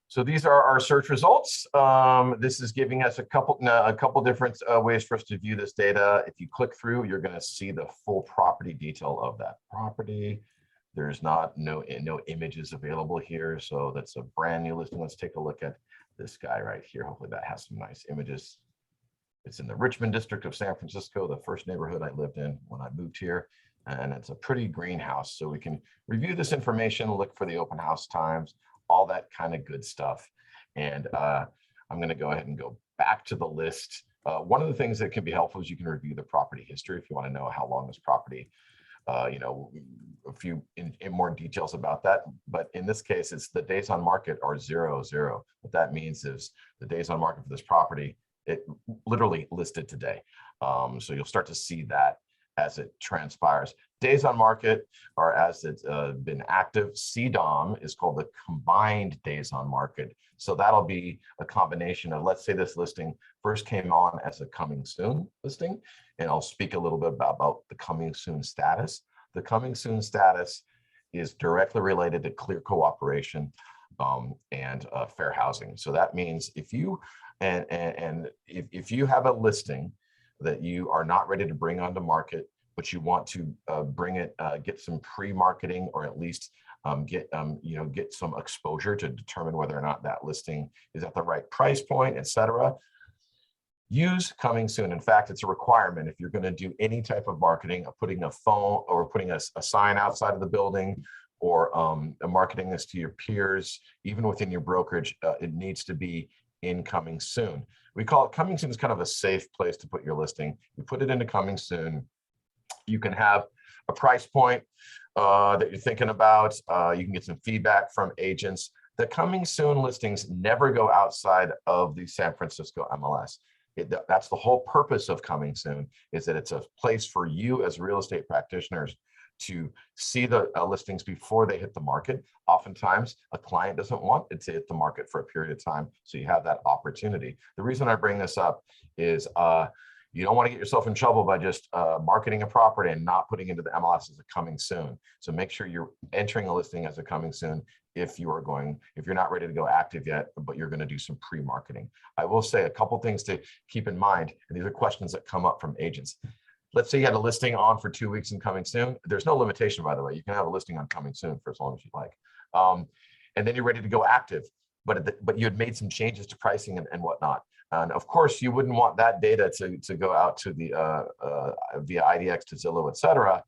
So these are our search results. This is giving us a couple different ways for us to view this data. If you click through, you're going to see the full property detail of that property. There's no images available here, so that's a brand new listing. Let's take a look at this guy right here. Hopefully that has some nice images. It's in the Richmond district of San Francisco, the first neighborhood I lived in when I moved here. And it's a pretty greenhouse. So we can review this information, look for the open house times, all that kind of good stuff. And I'm going to go ahead and go back to the list. One of the things that can be helpful is you can review the property history if you want to know how long this property, you know, a few in more details about that. But in this case, it's the days on market are 0, 0. What that means is the days on market for this property, it literally listed today. So you'll start to see that as it transpires. Days on market, or as it's been active, CDOM is called the combined days on market. So that'll be a combination of, let's say this listing first came on as a coming soon listing, and I'll speak a little bit about the coming soon status. The coming soon status is directly related to clear cooperation and fair housing. So that means if you if you have a listing that you are not ready to bring onto market, but you want to bring it, get some pre-marketing, or at least get some exposure to determine whether or not that listing is at the right price point, etc. Use coming soon. In fact, it's a requirement if you're going to do any type of marketing, of putting a phone or putting a sign outside of the building, or marketing this to your peers, even within your brokerage, it needs to be in coming soon. We call it coming soon is kind of a safe place to put your listing. You put it into coming soon. You can have a price point that you're thinking about. You can get some feedback from agents. The coming soon listings never go outside of the San Francisco MLS. That's the whole purpose of coming soon, is that it's a place for you as real estate practitioners to see the listings before they hit the market. Oftentimes, a client doesn't want it to hit the market for a period of time, so you have that opportunity. The reason I bring this up is you don't want to get yourself in trouble by just marketing a property and not putting into the MLS as a coming soon. So make sure you're entering a listing as a coming soon if you're not ready to go active yet, but you're going to do some pre-marketing. I will say a couple things to keep in mind, and these are questions that come up from agents. Let's say you had a listing on for 2 weeks in coming soon. There's no limitation, by the way. You can have a listing on coming soon for as long as you like. And then you're ready to go active, but you had made some changes to pricing and whatnot. And of course, you wouldn't want that data to go out to the via IDX to Zillow, et cetera.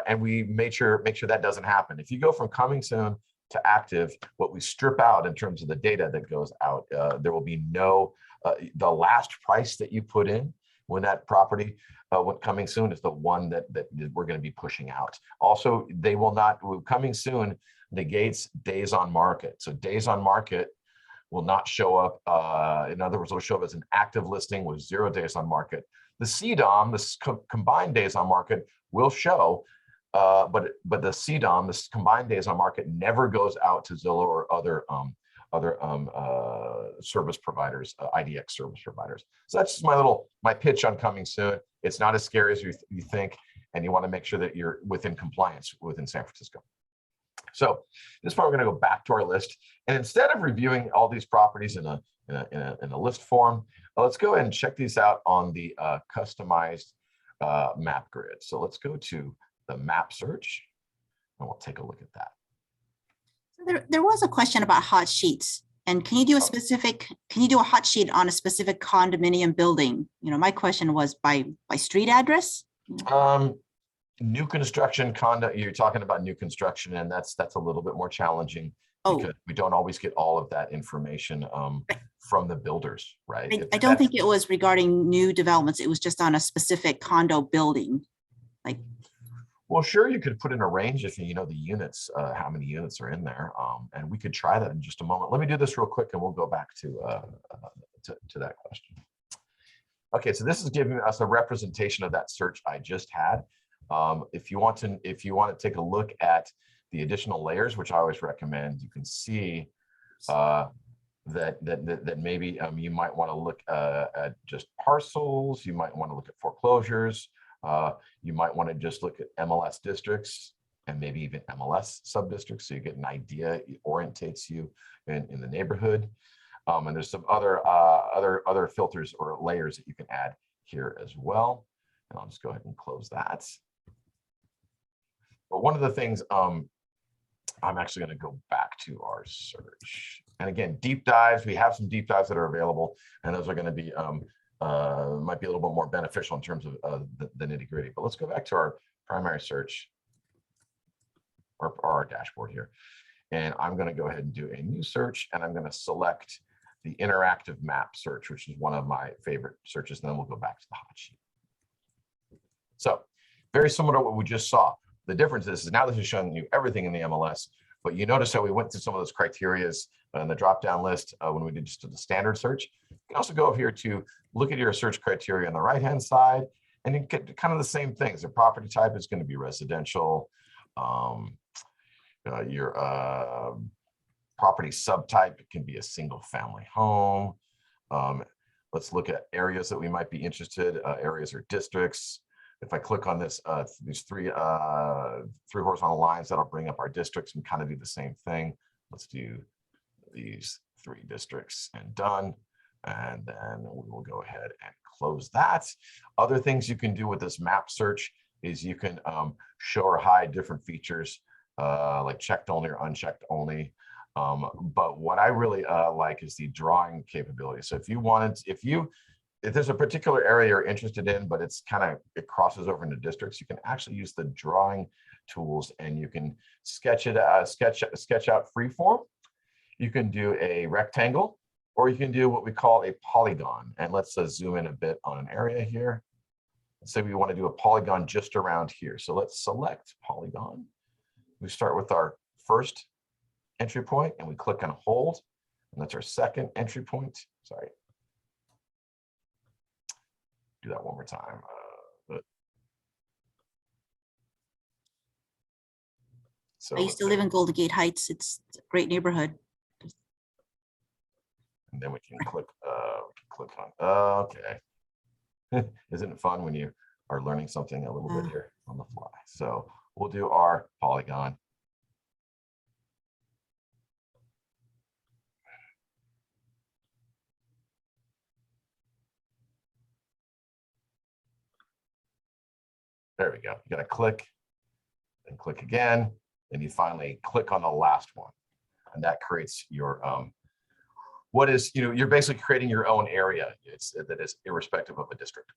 And we make sure that doesn't happen. If you go from coming soon to active, what we strip out in terms of the data that goes out, there will be no, the last price that you put in when that property when coming soon is the one that we're going to be pushing out. Also, they will not, coming soon negates days on market. So days on market will not show up. In other words, it'll show up as an active listing with 0 days on market. The CDOM, this combined days on market, will show, but the CDOM, this combined days on market, never goes out to Zillow or other service providers, IDX service providers. So that's just my pitch on coming soon. It's not as scary as you think, and you want to make sure that you're within compliance within San Francisco. So this part, we're going to go back to our list, and instead of reviewing all these properties in a list form, let's go ahead and check these out on the customized map grid. So let's go to the map search, and we'll take a look at that. There was a question about hot sheets, and can you do a hot sheet on a specific condominium building? My question was by street address. New construction condo, you're talking about new construction, and that's a little bit more challenging because we don't always get all of that information from the builders, right? I don't think it was regarding new developments. It was just on a specific condo building. Well, sure, you could put in a range if you know the units, how many units are in there, and we could try that in just a moment. Let me do this real quick, and we'll go back to that question. Okay, so this is giving us a representation of that search I just had. If you want to take a look at the additional layers, which I always recommend, you can see that maybe you might want to look at just parcels. You might want to look at foreclosures. You might want to just look at MLS districts and maybe even MLS sub-districts, so you get an idea. It orientates you in the neighborhood. And there's some other filters or layers that you can add here as well. And I'll just go ahead and close that. But one of the things, I'm actually going to go back to our search. And again, deep dives, we have some deep dives that are available, and those are going to be might be a little bit more beneficial in terms of the nitty gritty. But let's go back to our primary search or our dashboard here. And I'm going to go ahead and do a new search, and I'm going to select the interactive map search, which is one of my favorite searches. And then we'll go back to the hot sheet. So very similar to what we just saw. The difference is now this is showing you everything in the MLS, but you notice how we went through some of those criterias in the drop-down list when we did just the standard search. You can also go up here to look at your search criteria on the right-hand side, And you get kind of the same things. The property type is going to be residential. Your property subtype can be a single family home. Let's look at areas that we might be interested, areas or districts. If I click on this, these three horizontal lines, that'll bring up our districts and kind of do the same thing. Let's do these 3 districts and done. And then we will go ahead and close that. Other things you can do with this map search is you can show or hide different features like checked only or unchecked only. But what I really like is the drawing capability. So if there's a particular area you're interested in, but it crosses over into districts, you can actually use the drawing tools and you can sketch out freeform. You can do a rectangle, or you can do what we call a polygon. And let's zoom in a bit on an area here. Let's say we want to do a polygon just around here. So let's select polygon. We start with our first entry point and we click on hold. And that's our second entry point. Sorry. Do that one more time. So I used to live in Golden Gate Heights. It's a great neighborhood. And then we can click on, okay. Isn't it fun when you are learning something a little bit here on the fly? So we'll do our polygon. There we go. You got to click and click again. And you finally click on the last one. And that creates your, you're basically creating your own area. That is irrespective of a district.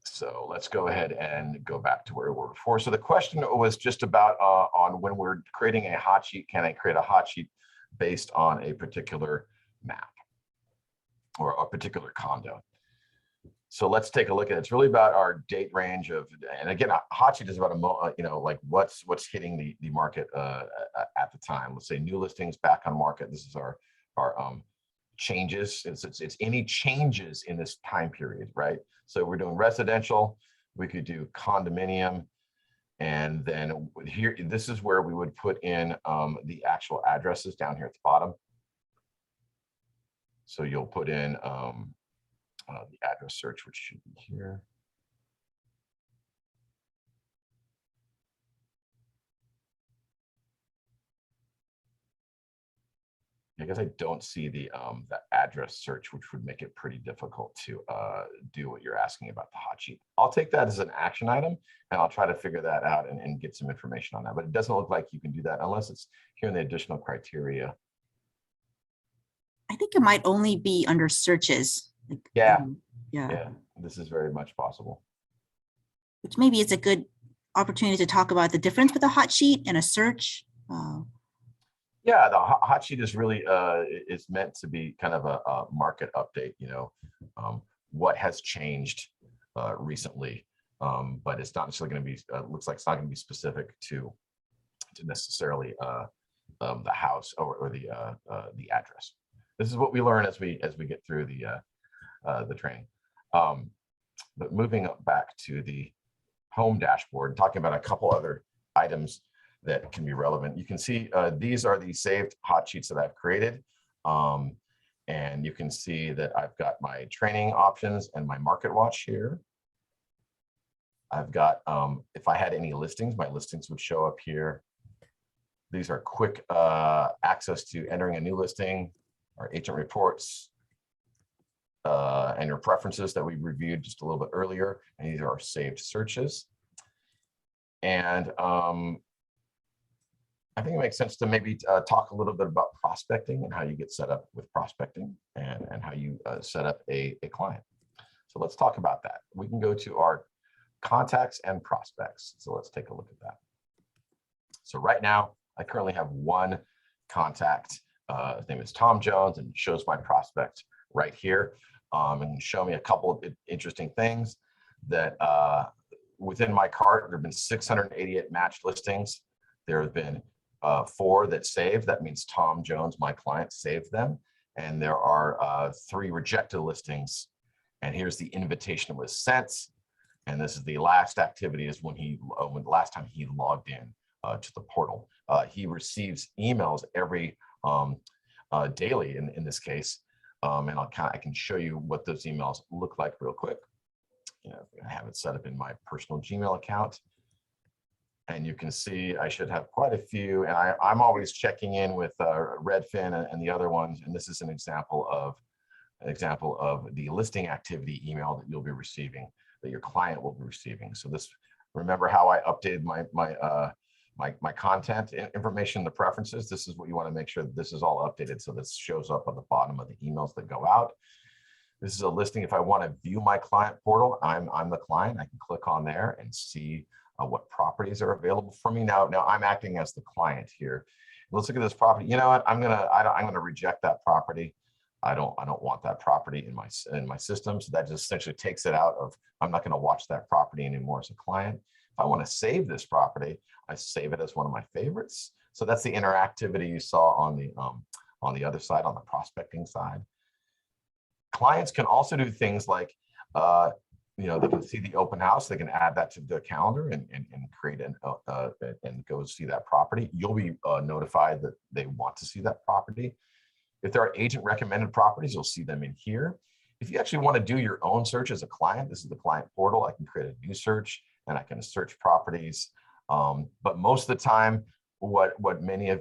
So let's go ahead and go back to where we were before. So the question was just about on when we're creating a hot sheet, can I create a hot sheet based on a particular map or a particular condo? So let's take a look at it. It's really about our date range of, and again, a hot sheet is about like what's hitting the market at the time. Let's say new listings back on market. This is our changes. It's any changes in this time period, right? So we're doing residential. We could do condominium, and then here, this is where we would put in the actual addresses down here at the bottom. So you'll put in the address search, which should be here. I guess I don't see the address search, which would make it pretty difficult to do what you're asking about the hot sheet. I'll take that as an action item, and I'll try to figure that out and get some information on that. But it doesn't look like you can do that unless it's here in the additional criteria. I think it might only be under searches. Yeah. Yeah. Yeah, this is very much possible. Which maybe it's a good opportunity to talk about the difference with a hot sheet and a search. Yeah, the hot sheet is really is meant to be kind of a market update, what has changed recently, but it's not necessarily going to be, looks like it's not going to be specific to necessarily the house or the address. This is what we learn as we get through the training. But moving up back to the home dashboard and talking about a couple other items that can be relevant. You can see these are the saved hot sheets that I've created. And you can see that I've got my training options and my market watch here. I've got, if I had any listings, my listings would show up here. These are quick access to entering a new listing, our agent reports, and your preferences that we reviewed just a little bit earlier. And these are our saved searches. And I think it makes sense to maybe talk a little bit about prospecting and how you get set up with prospecting and how you set up a client. So let's talk about that. We can go to our contacts and prospects. So let's take a look at that. So right now, I currently have one contact. His name is Tom Jones, and shows my prospect right here. And show me a couple of interesting things that within my cart, there have been 688 matched listings. There have been 4 that saved. That means Tom Jones, my client, saved them. And there are 3 rejected listings. And here's the invitation was sent. And this is the last activity is when when the last time he logged in to the portal. He receives emails every daily in this case. And I can show you what those emails look like real quick. I have it set up in my personal Gmail account. And you can see I should have quite a few. And I'm always checking in with Redfin and the other ones. And this is an example of the listing activity email that you'll be receiving, that your client will be receiving. So this, remember how I updated my content information, the preferences. This is what you want to make sure that this is all updated. So this shows up on the bottom of the emails that go out. This is a listing. If I want to view my client portal, I'm the client. I can click on there and see what properties are available for me. Now I'm acting as the client here. Let's look at this property. You know what? I'm gonna reject that property. I don't want that property in my system. So that just essentially takes it out of. I'm not going to watch that property anymore as a client. If I want to save this property, I save it as one of my favorites. So that's the interactivity you saw on the other side, on the prospecting side. Clients can also do things like, they can see the open house. They can add that to the calendar and create and go see that property. You'll be notified that they want to see that property. If there are agent recommended properties, you'll see them in here. If you actually want to do your own search as a client, this is the client portal. I can create a new search and I can search properties. But most of the time, what many of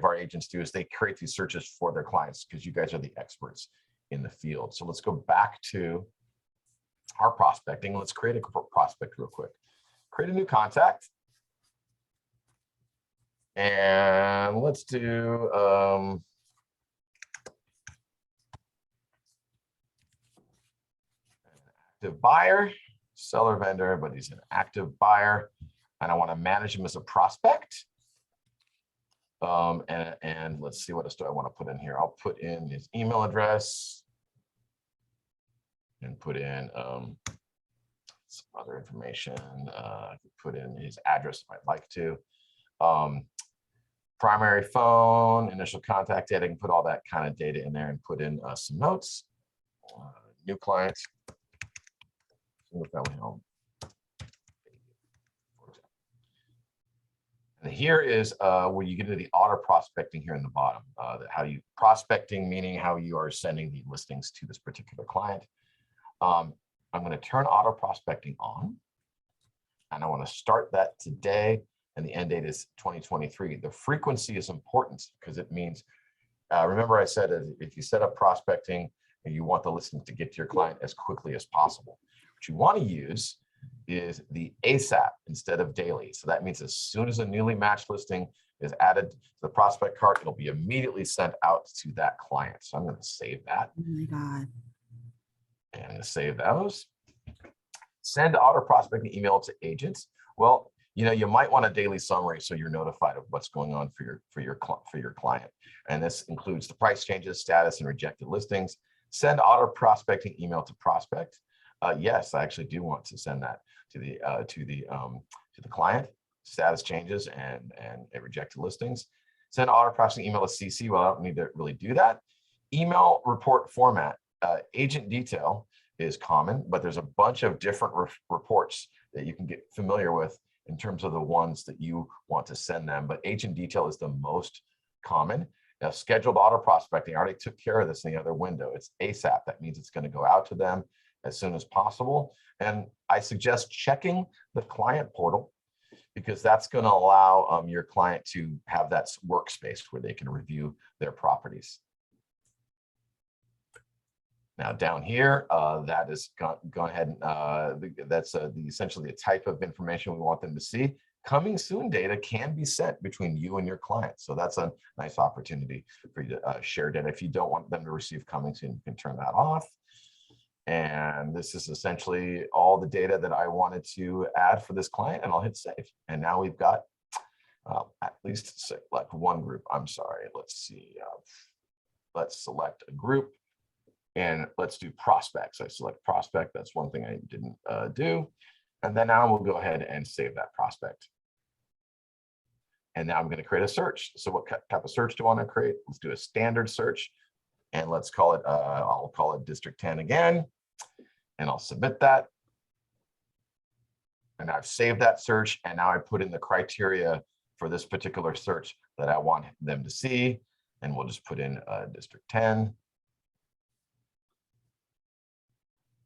our agents do is they create these searches for their clients because you guys are the experts in the field. So let's go back to our prospecting. Let's create a prospect real quick. Create a new contact. And let's do an active buyer, seller vendor, but he's an active buyer. And I want to manage him as a prospect. And let's see, what else do I want to put in here? I'll put in his email address and put in some other information. I could put in his address if I'd like to. Primary phone, initial contact data. I can put all that kind of data in there and put in some notes. New clients, single family home. And here is where you get into the auto prospecting here in the bottom. How you prospecting, meaning how you are sending the listings to this particular client. I'm going to turn auto prospecting on, and I want to start that today, and the end date is 2023. The frequency is important because it means, remember I said, if you set up prospecting and you want the listing to get to your client as quickly as possible, what you want to use is the ASAP instead of daily. So that means as soon as a newly matched listing is added to the prospect cart, it'll be immediately sent out to that client. So I'm going to save that. Oh my God. And I'm going to save those. Send auto prospecting email to agents. Well, you might want a daily summary so you're notified of what's going on for your client. And this includes the price changes, status, and rejected listings. Send auto prospecting email to prospect. Yes, I actually do want to send that to the client, status changes and rejected listings. Send auto prospecting email to CC. Well, I don't need to really do that. Email report format. Agent detail is common, but there's a bunch of different reports that you can get familiar with in terms of the ones that you want to send them. But agent detail is the most common. Now, scheduled auto prospecting, I already took care of this in the other window. It's ASAP. That means it's going to go out to them as soon as possible. And I suggest checking the client portal because that's going to allow your client to have that workspace where they can review their properties. Now down here, that is gone ahead and that's essentially the type of information we want them to see. Coming soon data can be sent between you and your client. So that's a nice opportunity for you to share data. If you don't want them to receive coming soon, you can turn that off. And this is essentially all the data that I wanted to add for this client, and I'll hit save. And now we've got at least select one group. I'm sorry, let's see. Let's select a group. And let's do prospects. I select prospect. That's one thing I didn't do. And then now we'll go ahead and save that prospect. And now I'm going to create a search. So what type of search do I want to create? Let's do a standard search. And let's call it, I'll call it District 10 again. and I'll submit that. And I've saved that search, and now I put in the criteria for this particular search that I want them to see. And we'll just put in District 10.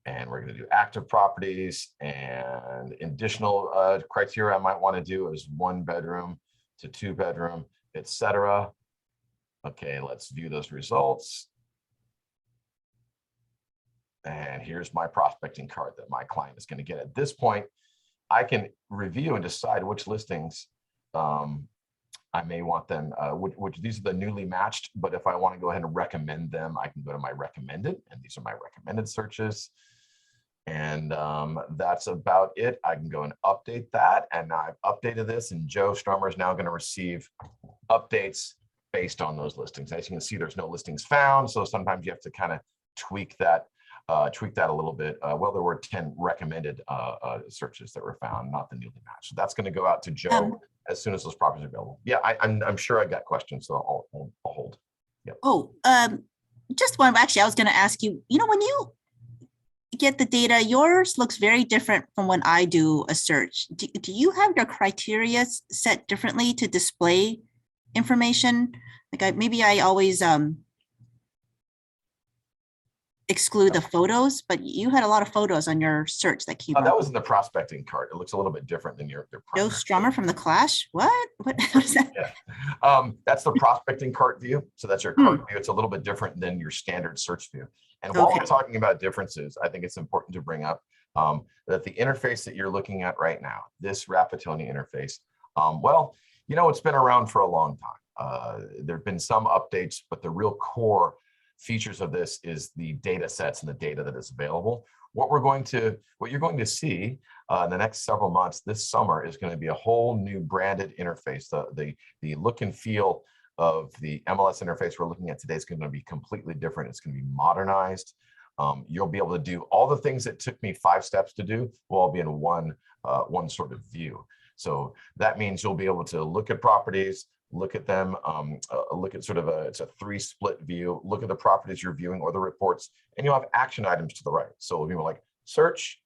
And we're going to do active properties, and additional criteria I might want to do is 1 bedroom to 2 bedroom, etc. Okay, let's view those results. And here's my prospecting card that my client is going to get. At this point, I can review and decide which listings I may want them, which these are the newly matched, but if I want to go ahead and recommend them, I can go to my recommended, and these are my recommended searches. And that's about it. I can go and update that. And now I've updated this, and Joe Stromer is now going to receive updates based on those listings. As you can see, there's no listings found. So sometimes you have to kind of tweak that a little bit. Well, there were 10 recommended searches that were found, not the newly matched. So that's going to go out to Joe as soon as those properties are available. Yeah, I'm sure I got questions, so I'll hold. Yep. Oh, just one. Actually, I was going to ask you, when you get the data, yours looks very different from when I do a search. Do you have your criteria set differently to display information? Like maybe I always exclude the photos, but you had a lot of photos on your search that came up. That was in the prospecting card. It looks a little bit different than your Joe primary Stromer from the Clash? What is that? Yeah. That's the prospecting cart view. So that's your cart view. It's a little bit different than your standard search view. And while we're talking about differences, I think it's important to bring up that the interface that you're looking at right now, this Rapatoni interface, well, it's been around for a long time. There have been some updates, but the real core features of this is the data sets and the data that is available. What you're going to see in the next several months, this summer, is going to be a whole new branded interface. The look and feel of the MLS interface we're looking at today is going to be completely different. It's going to be modernized. You'll be able to do all the things that took me 5 steps to do will all be in one sort of view. So that means you'll be able to look at properties, look at them, look at sort of it's a 3 split view, look at the properties you're viewing or the reports, and you'll have action items to the right. So it'll be more like search,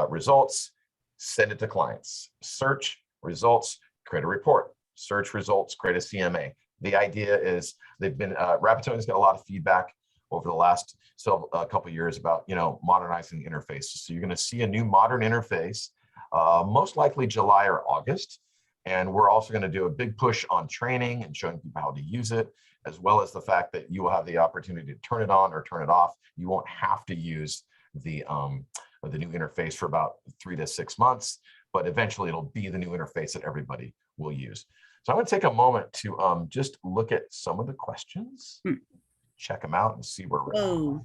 results, send it to clients, search, results, create a report, search, results, create a CMA. The idea is they've been, Rapatoni's got a lot of feedback over the last couple of years about, modernizing the interface. So you're going to see a new modern interface, most likely July or August. And we're also going to do a big push on training and showing people how to use it, as well as the fact that you will have the opportunity to turn it on or turn it off. You won't have to use the new interface for about 3 to 6 months, but eventually it'll be the new interface that everybody will use. So I'm going to take a moment to just look at some of the questions, check them out, and see where we're at.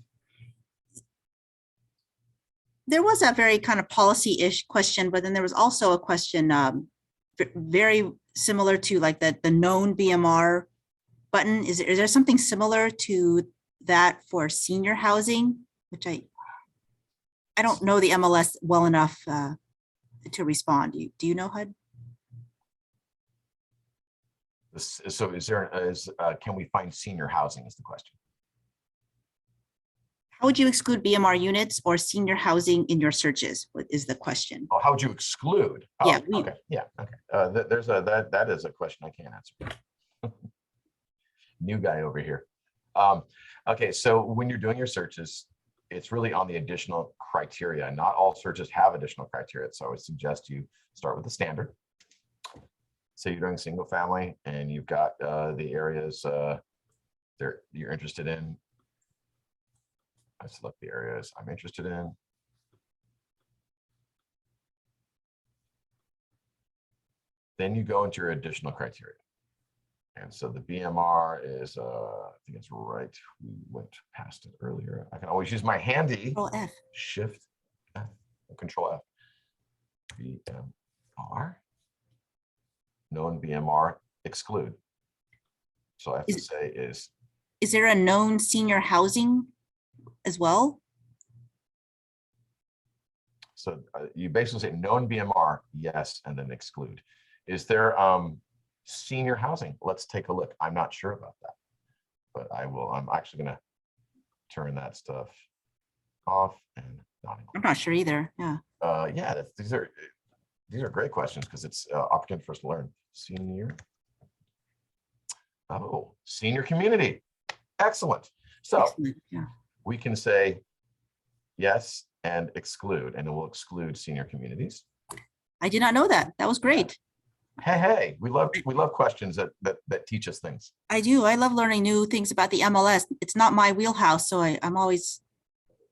There was a very kind of policy-ish question, but then there was also a question very similar to like the known BMR button. Is there something similar to that for senior housing, which I don't know the MLS well enough to respond. Do you know, HUD? So can we find senior housing is the question. How would you exclude BMR units or senior housing in your searches? What is the question? Oh, how would you exclude? Oh, Yeah. Okay. Yeah. Okay. That is a question I can't answer. New guy over here. Okay. So when you're doing your searches, it's really on the additional criteria. Not all searches have additional criteria. So I would suggest you start with the standard. So you're doing single family and you've got the areas you're interested in. I select the areas I'm interested in. Then you go into your additional criteria. And so the BMR is, I think it's right. We went past it earlier. I can always use my handy Control F. Shift F, Control F. BMR. Known BMR exclude. So I have to say is there a known senior housing as well? So you basically say known BMR, yes, and then exclude. Is there senior housing? Let's take a look. I'm not sure about that, but I'm actually going to turn that stuff off and nodding. I'm not sure either. Yeah. Yeah, these are great questions because it's opportunity for us to learn. Senior. Oh, senior community. Excellent. So Excellent. Yeah. we can say yes and exclude, and it will exclude senior communities. I did not know that. That was great. Hey, we love questions that teach us things. I do. I love learning new things about the MLS. It's not my wheelhouse, so I'm always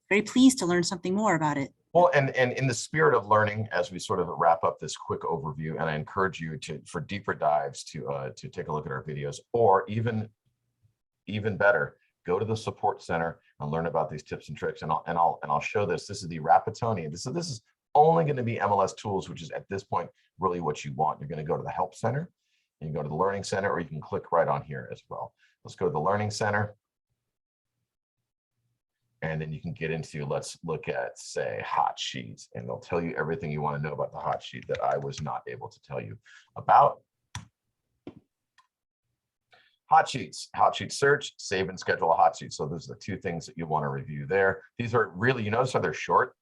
very pleased to learn something more about it. Well, and in the spirit of learning, as we sort of wrap up this quick overview, and I encourage you for deeper dives to take a look at our videos, or even better, go to the support center and learn about these tips and tricks. And I'll show this. This is the Rapatoni. This is only going to be MLS tools, which is at this point really what you want. You're going to go to the Help Center, you can go to the Learning Center, or you can click right on here as well. Let's go to the Learning Center. And then you can get into, let's look at, say, hot sheets, and they'll tell you everything you want to know about the hot sheet that I was not able to tell you about. Hot sheet search, save and schedule a hot sheet. So those are the two things that you want to review there. These are really, you notice how they're short,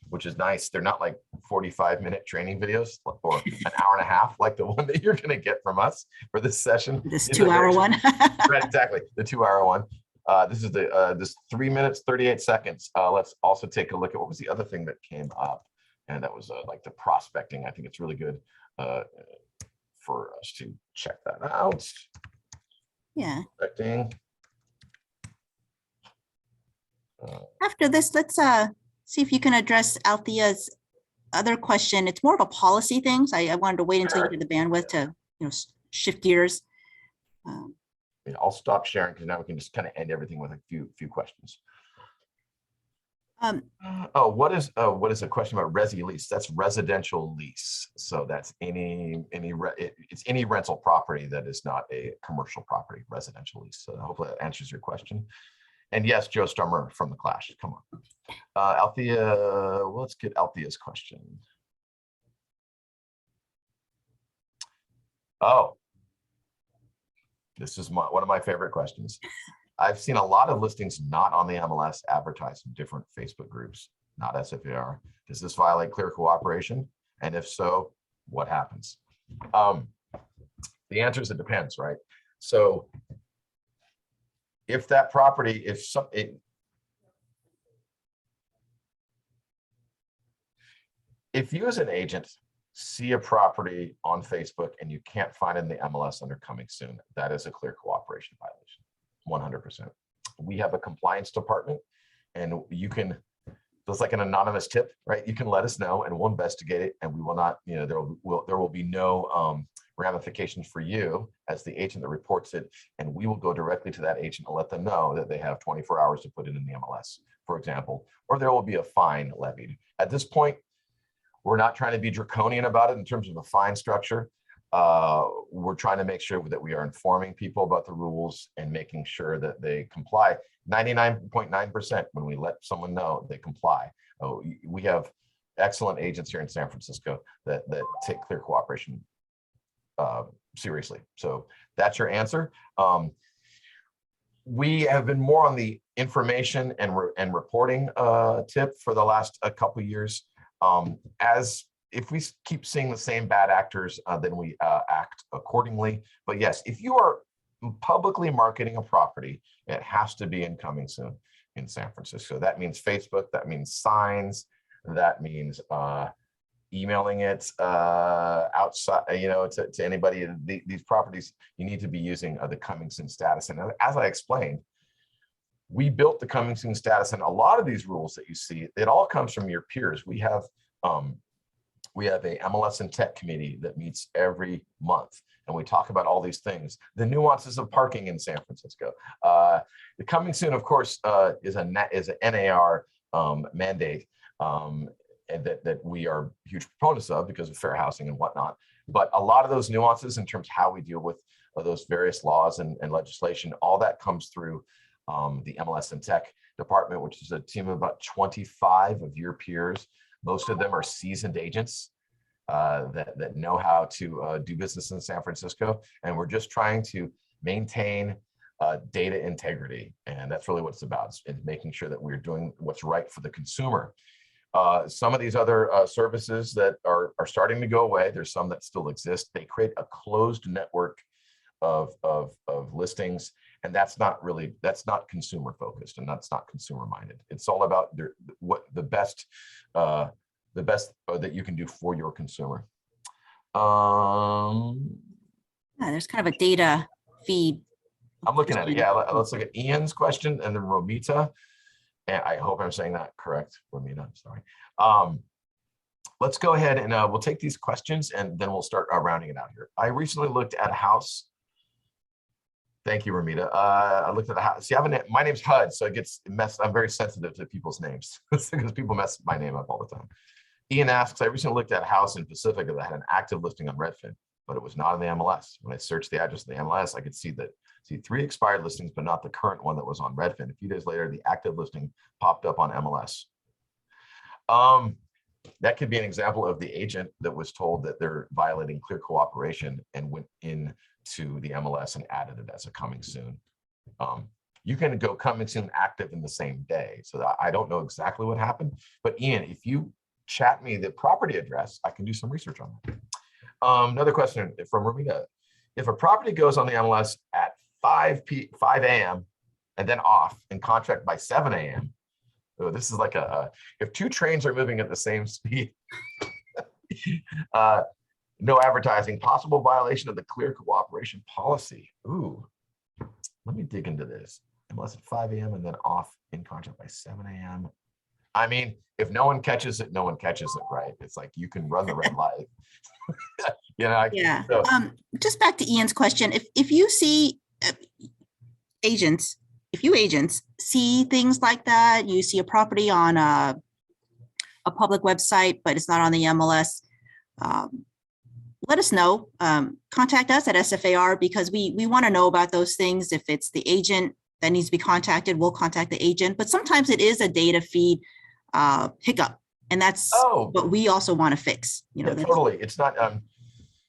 which is nice. They're not like 45-minute training videos or an hour and a half like the one that you're going to get from us for this session. This 2-hour one. Right, exactly, the 2-hour one. This is this 3 minutes, 38 seconds. Let's also take a look at what was the other thing that came up. And that was like the prospecting. I think it's really good for us to check that out. Yeah. Prospecting. After this, let's see if you can address Althea's other question. It's more of a policy thing. So I wanted to wait until you get the bandwidth to shift gears. Yeah, I'll stop sharing because now we can just kind of end everything with a few questions. What is a question about resi lease? That's residential lease. So that's it's any rental property that is not a commercial property, residential lease. So hopefully that answers your question. And yes, Joe Sturmer from the Clash. Come on. Althea, well, let's get Althea's question. Oh, this is one of my favorite questions. I've seen a lot of listings not on the MLS advertised in different Facebook groups, not SFAR. Does this violate clear cooperation? And if so, what happens? The answer is it depends, right? So if that property, if you as an agent see a property on Facebook and you can't find it in the MLS under coming soon, that is a clear cooperation violation, 100%. We have a compliance department, and you can, it's like an anonymous tip, right? You can let us know and we'll investigate it, and we will not, there will be no ramifications for you as the agent that reports it, and we will go directly to that agent and let them know that they have 24 hours to put it in the MLS, for example, or there will be a fine levied. At this point, we're not trying to be draconian about it in terms of a fine structure. We're trying to make sure that we are informing people about the rules and making sure that they comply. 99.9% when we let someone know they comply. We have excellent agents here in San Francisco that take clear cooperation seriously. So that's your answer. We have been more on the information and reporting tip for the last couple of years. As if we keep seeing the same bad actors, then we act accordingly. But yes, if you are publicly marketing a property, it has to be in coming soon in San Francisco. That means Facebook, that means signs, that means emailing it outside, to anybody. These properties, you need to be using the coming soon status. And as I explained, we built the coming soon status, and a lot of these rules that you see, it all comes from your peers. We have a MLS and tech committee that meets every month, and we talk about all these things, the nuances of parking in San Francisco. The coming soon, of course, is an NAR mandate, and that we are huge proponents of because of fair housing and whatnot. But a lot of those nuances in terms of how we deal with those various laws and legislation, all that comes through the MLS and tech department, which is a team of about 25 of your peers. Most of them are seasoned agents that know how to do business in San Francisco. And we're just trying to maintain data integrity. And that's really what it's about, is making sure that we're doing what's right for the consumer. Some of these other services that are starting to go away, there's some that still exist. They create a closed network of listings, and that's not consumer focused, and that's not consumer minded. It's all about what the best that you can do for your consumer. Yeah, there's kind of a data feed. I'm looking at it. Yeah, let's look at Ian's question and then Romita. And I hope I'm saying that correct, Romita. I'm sorry. Let's go ahead and we'll take these questions and then we'll start rounding it out here. I recently looked at a house. Thank you, Romita. I looked at a house. See, my name's HUD, so it gets messed. I'm very sensitive to people's names because people mess my name up all the time. Ian asks, I recently looked at a house in Pacifica that had an active listing on Redfin, but it was not in the MLS. When I searched the address of the MLS, I could see 3 expired listings, but not the current one that was on Redfin. A few days later, the active listing popped up on MLS. That could be an example of the agent that was told that they're violating clear cooperation and went into the MLS and added it as a coming soon. You can go coming soon active in the same day. So I don't know exactly what happened, but Ian, if you chat me the property address, I can do some research on that. Another question from Romita. If a property goes on the MLS at 5 a.m. and then off in contract by 7 a.m. So this is like if 2 trains are moving at the same speed, no advertising, possible violation of the clear cooperation policy. Ooh, let me dig into this. MLS at 5 a.m. and then off in contract by 7 a.m. I mean, if no one catches it, no one catches it, right? It's like you can run the red light. Yeah. So. Just back to Ian's question. If you see agents see things like that, you see a property on a public website, but it's not on the MLS, let us know. Contact us at SFAR because we want to know about those things. If it's the agent that needs to be contacted, we'll contact the agent. But sometimes it is a data feed hiccup, and that's what we also want to fix. Yeah, totally. It's not.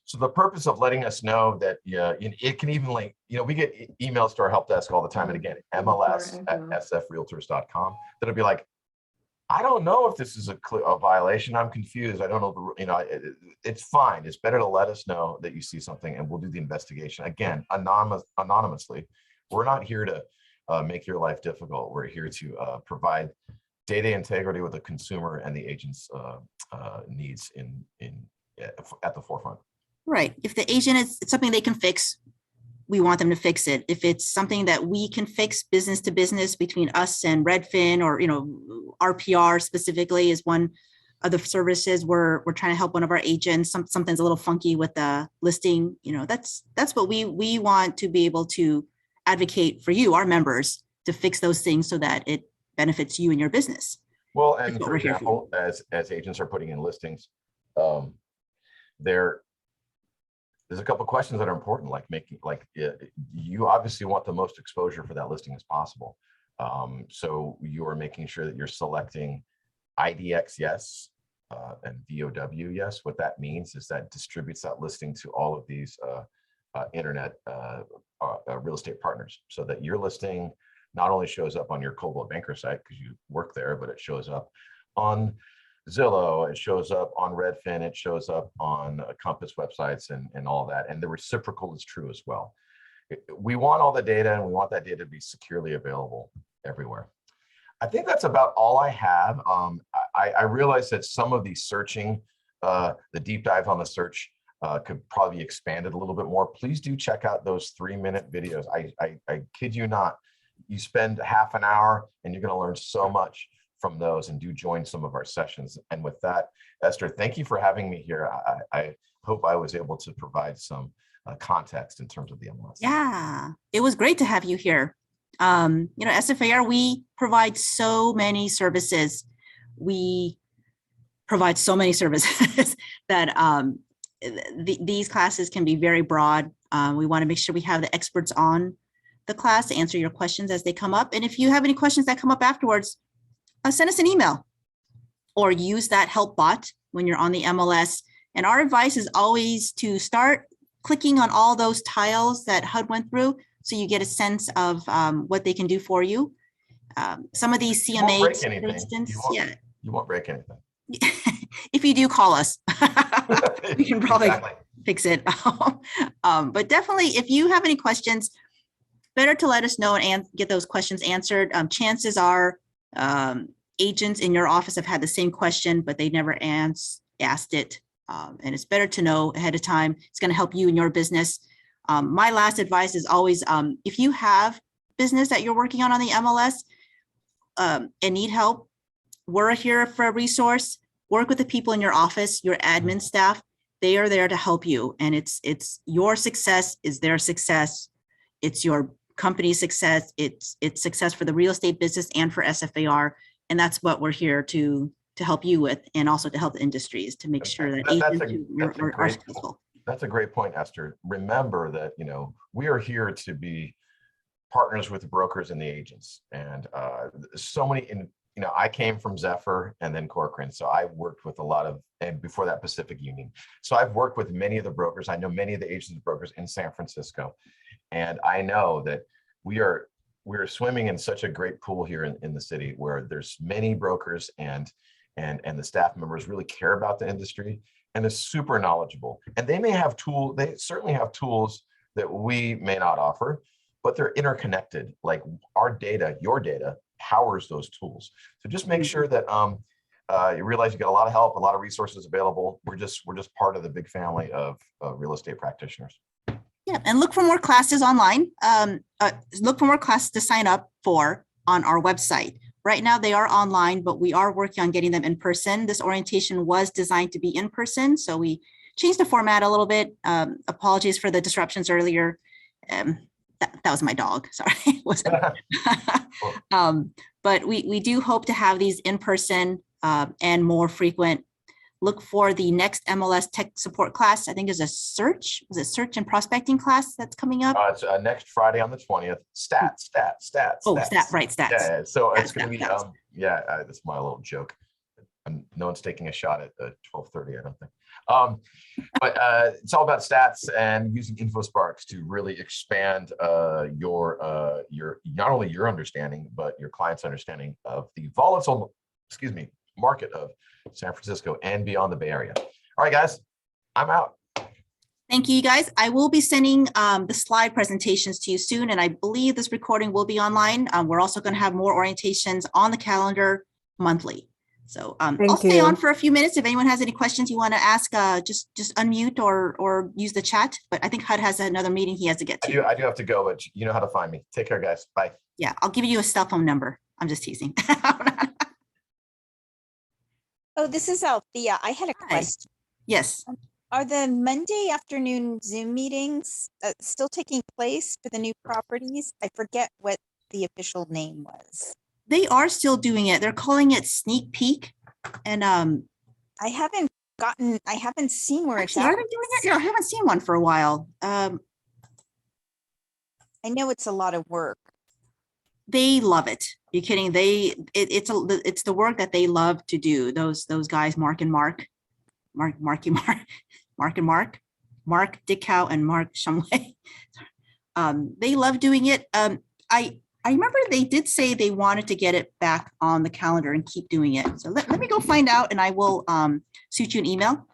So the purpose of letting us know that it can even we get emails to our help desk all the time, and again, mls@sfrealtors.com. That'll be like, I don't know if this is a violation. I'm confused. I don't know. It's fine. It's better to let us know that you see something, and we'll do the investigation. Again, anonymously. We're not here to make your life difficult. We're here to provide data integrity with the consumer and the agent's needs at the forefront. Right. If the agent is something they can fix, we want them to fix it. If it's something that we can fix business to business between us and Redfin, or RPR specifically is one of the services we're trying to help one of our agents. Something's a little funky with the listing. That's what we want to be able to advocate for you, our members, to fix those things so that it benefits you and your business. Well, and for example, as agents are putting in listings, there's a couple of questions that are important, like you obviously want the most exposure for that listing as possible. So you are making sure that you're selecting IDX yes and VOW yes. What that means is that distributes that listing to all of these internet real estate partners, so that your listing not only shows up on your Coldwell Banker site because you work there, but it shows up on Zillow, it shows up on Redfin, it shows up on Compass websites and all that. And the reciprocal is true as well. We want all the data, and we want that data to be securely available everywhere. I think that's about all I have. I realize that some of the searching, the deep dive on the search could probably be expanded a little bit more. Please do check out those 3-minute videos. I kid you not. You spend half an hour and you're going to learn so much from those, and do join some of our sessions. And with that, Esther, thank you for having me here. I hope I was able to provide some context in terms of the MLS. Yeah, it was great to have you here. SFAR, we provide so many services. We provide so many services that these classes can be very broad. We want to make sure we have the experts on the class to answer your questions as they come up. And if you have any questions that come up afterwards, send us an email or use that help bot when you're on the MLS. And our advice is always to start clicking on all those tiles that HUD went through, so you get a sense of what they can do for you. Some of these CMAs, for instance, You won't break anything. If you do, call us. We can probably Exactly. fix it. But definitely, if you have any questions, better to let us know and get those questions answered. Chances are agents in your office have had the same question, but they never asked it. And it's better to know ahead of time. It's going to help you in your business. My last advice is always, if you have business that you're working on the MLS and need help, we're here for a resource. Work with the people in your office, your admin staff. They are there to help you. And it's your success is their success. It's your company's success. It's success for the real estate business and for SFAR. And that's what we're here to help you with, and also to help the industries to make sure that agents are successful. That's a great point, Esther. Remember that, we are here to be partners with the brokers and the agents. And so many, I came from Zephyr and then Corcoran. So I've worked with a lot of, and before that Pacific Union. So I've worked with many of the brokers. I know many of the agents and brokers in San Francisco. And I know that we're swimming in such a great pool here in the city where there's many brokers and the staff members really care about the industry and they're super knowledgeable. And they certainly have tools that we may not offer, but they're interconnected. Like our data, your data powers those tools. So just make sure that you realize you got a lot of help, a lot of resources available. We're just part of the big family of real estate practitioners. Yeah, and look for more classes online. Look for more classes to sign up for on our website. Right now they are online, but we are working on getting them in person. This orientation was designed to be in person, so we changed the format a little bit. Apologies for the disruptions earlier. That was my dog, sorry. But we do hope to have these in person and more frequent. Look for the next MLS tech support class. I think is a search and prospecting class that's coming up. It's next Friday on the 20th. Stats. Oh, stats. Yeah, so it's going to be, stats. That's my little joke. No one's taking a shot at 12:30, I don't think. But it's all about stats and using InfoSparks to really expand your not only your understanding, but your client's understanding of the volatile, market of San Francisco and beyond the Bay Area. All right, guys, I'm out. Thank you, guys. I will be sending the slide presentations to you soon, and I believe this recording will be online. We're also going to have more orientations on the calendar monthly. So I'll stay on for a few minutes. If anyone has any questions you want to ask, just unmute or use the chat. But I think HUD has another meeting he has to get to. I do have to go, but you know how to find me. Take care, guys. Bye. Yeah, I'll give you a cell phone number. I'm just teasing. Oh, this is Althea. I had a question. Yes. Are the Monday afternoon Zoom meetings still taking place for the new properties? I forget what the official name was. They are still doing it. They're calling it Sneak Peek. And I haven't seen where it's actually, at. are they doing it? Yeah, I haven't seen one for a while. I know it's a lot of work. They love it. You're kidding? It's the work that they love to do. Those guys, Mark Dickow and Mark Shumway. They love doing it. I remember they did say they wanted to get it back on the calendar and keep doing it. So let me go find out, and I will shoot you an email.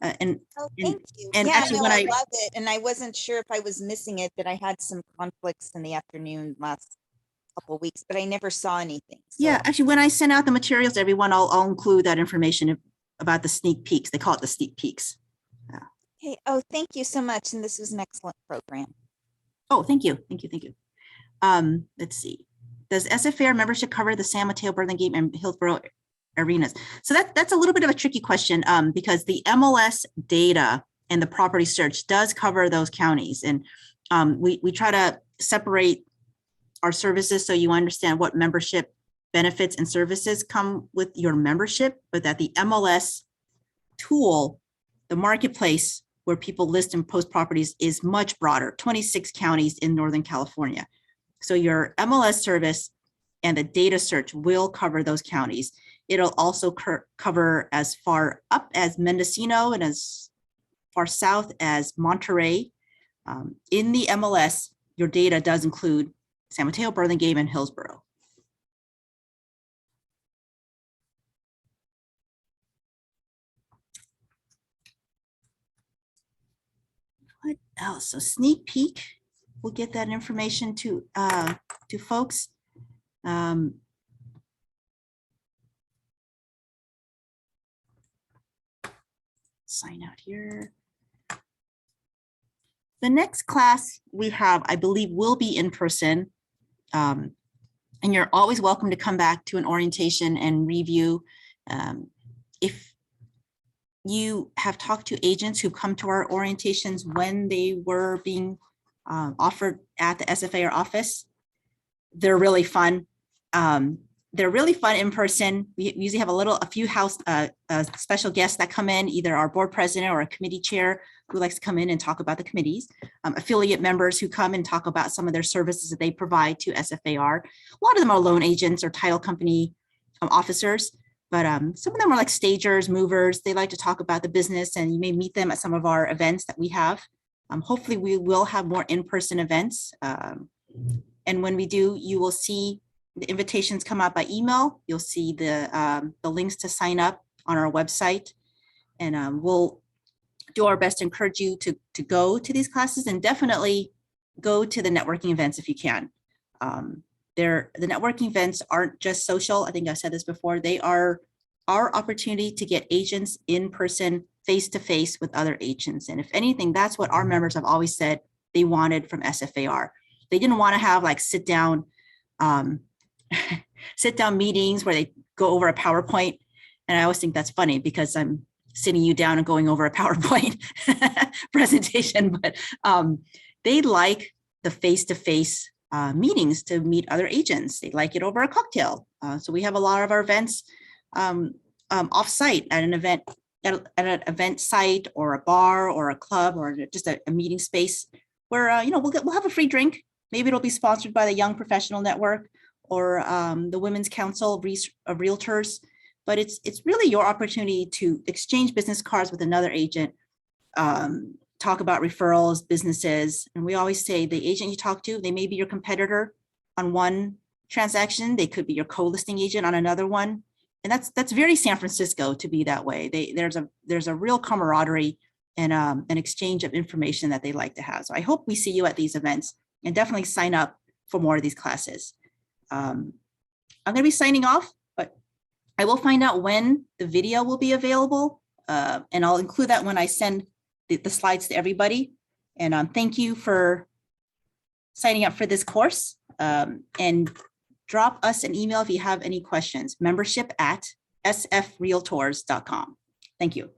Thank you. And yeah, actually, no, when I love it, and I wasn't sure if I was missing it, that I had some conflicts in the afternoon last couple of weeks, but I never saw anything. So. Yeah, actually, when I send out the materials to everyone, I'll include that information about the sneak peeks. They call it the sneak peeks. Yeah. Okay. Oh, thank you so much, and this was an excellent program. Oh, thank you. Let's see. Does SFAR membership cover the San Mateo, Burlingame, and Hillsborough arenas? So that's a little bit of a tricky question because the MLS data and the property search does cover those counties, and we try to separate our services so you understand what membership benefits and services come with your membership, but that the MLS tool, the marketplace where people list and post properties, is much broader, 26 counties in Northern California. So your MLS service and the data search will cover those counties. It'll also cover as far up as Mendocino and as far south as Monterey. In the MLS, your data does include San Mateo, Burlingame, and Hillsborough. Oh, so sneak peek, we'll get that information to folks. Sign out here. The next class we have, I believe, will be in person. And you're always welcome to come back to an orientation and review. If you have talked to agents who come to our orientations when they were being offered at the SFAR office, they're really fun. They're really fun in person. We usually have a few special guests that come in, either our board president or a committee chair who likes to come in and talk about the committees, affiliate members who come and talk about some of their services that they provide to SFAR. A lot of them are loan agents or title company officers, but some of them are like stagers, movers. They like to talk about the business, and you may meet them at some of our events that we have. Hopefully we will have more in-person events. And when we do, you will see the invitations come out by email. You'll see the links to sign up on our website, and we'll do our best to encourage you to go to these classes, and definitely go to the networking events if you can. The networking events aren't just social. I think I said this before. They are our opportunity to get agents in person, face to face with other agents. And if anything, that's what our members have always said they wanted from SFAR. They didn't want to have like sit down meetings where they go over a PowerPoint. And I always think that's funny because I'm sitting you down and going over a PowerPoint presentation, but they like the face-to-face meetings to meet other agents. They like it over a cocktail. So we have a lot of our events off-site at an event site, or a bar or a club, or just a meeting space where we'll have a free drink. Maybe it'll be sponsored by the Young Professional Network or the Women's Council of Realtors. But it's really your opportunity to exchange business cards with another agent, talk about referrals, businesses. And we always say the agent you talk to, they may be your competitor on one transaction. They could be your co-listing agent on another one. And that's very San Francisco to be that way. There's a real camaraderie and an exchange of information that they like to have. So I hope we see you at these events, and definitely sign up for more of these classes. I'm going to be signing off, but I will find out when the video will be available, and I'll include that when I send the slides to everybody. And thank you for signing up for this course, and drop us an email if you have any questions. membership@sfrealtors.com. Thank you.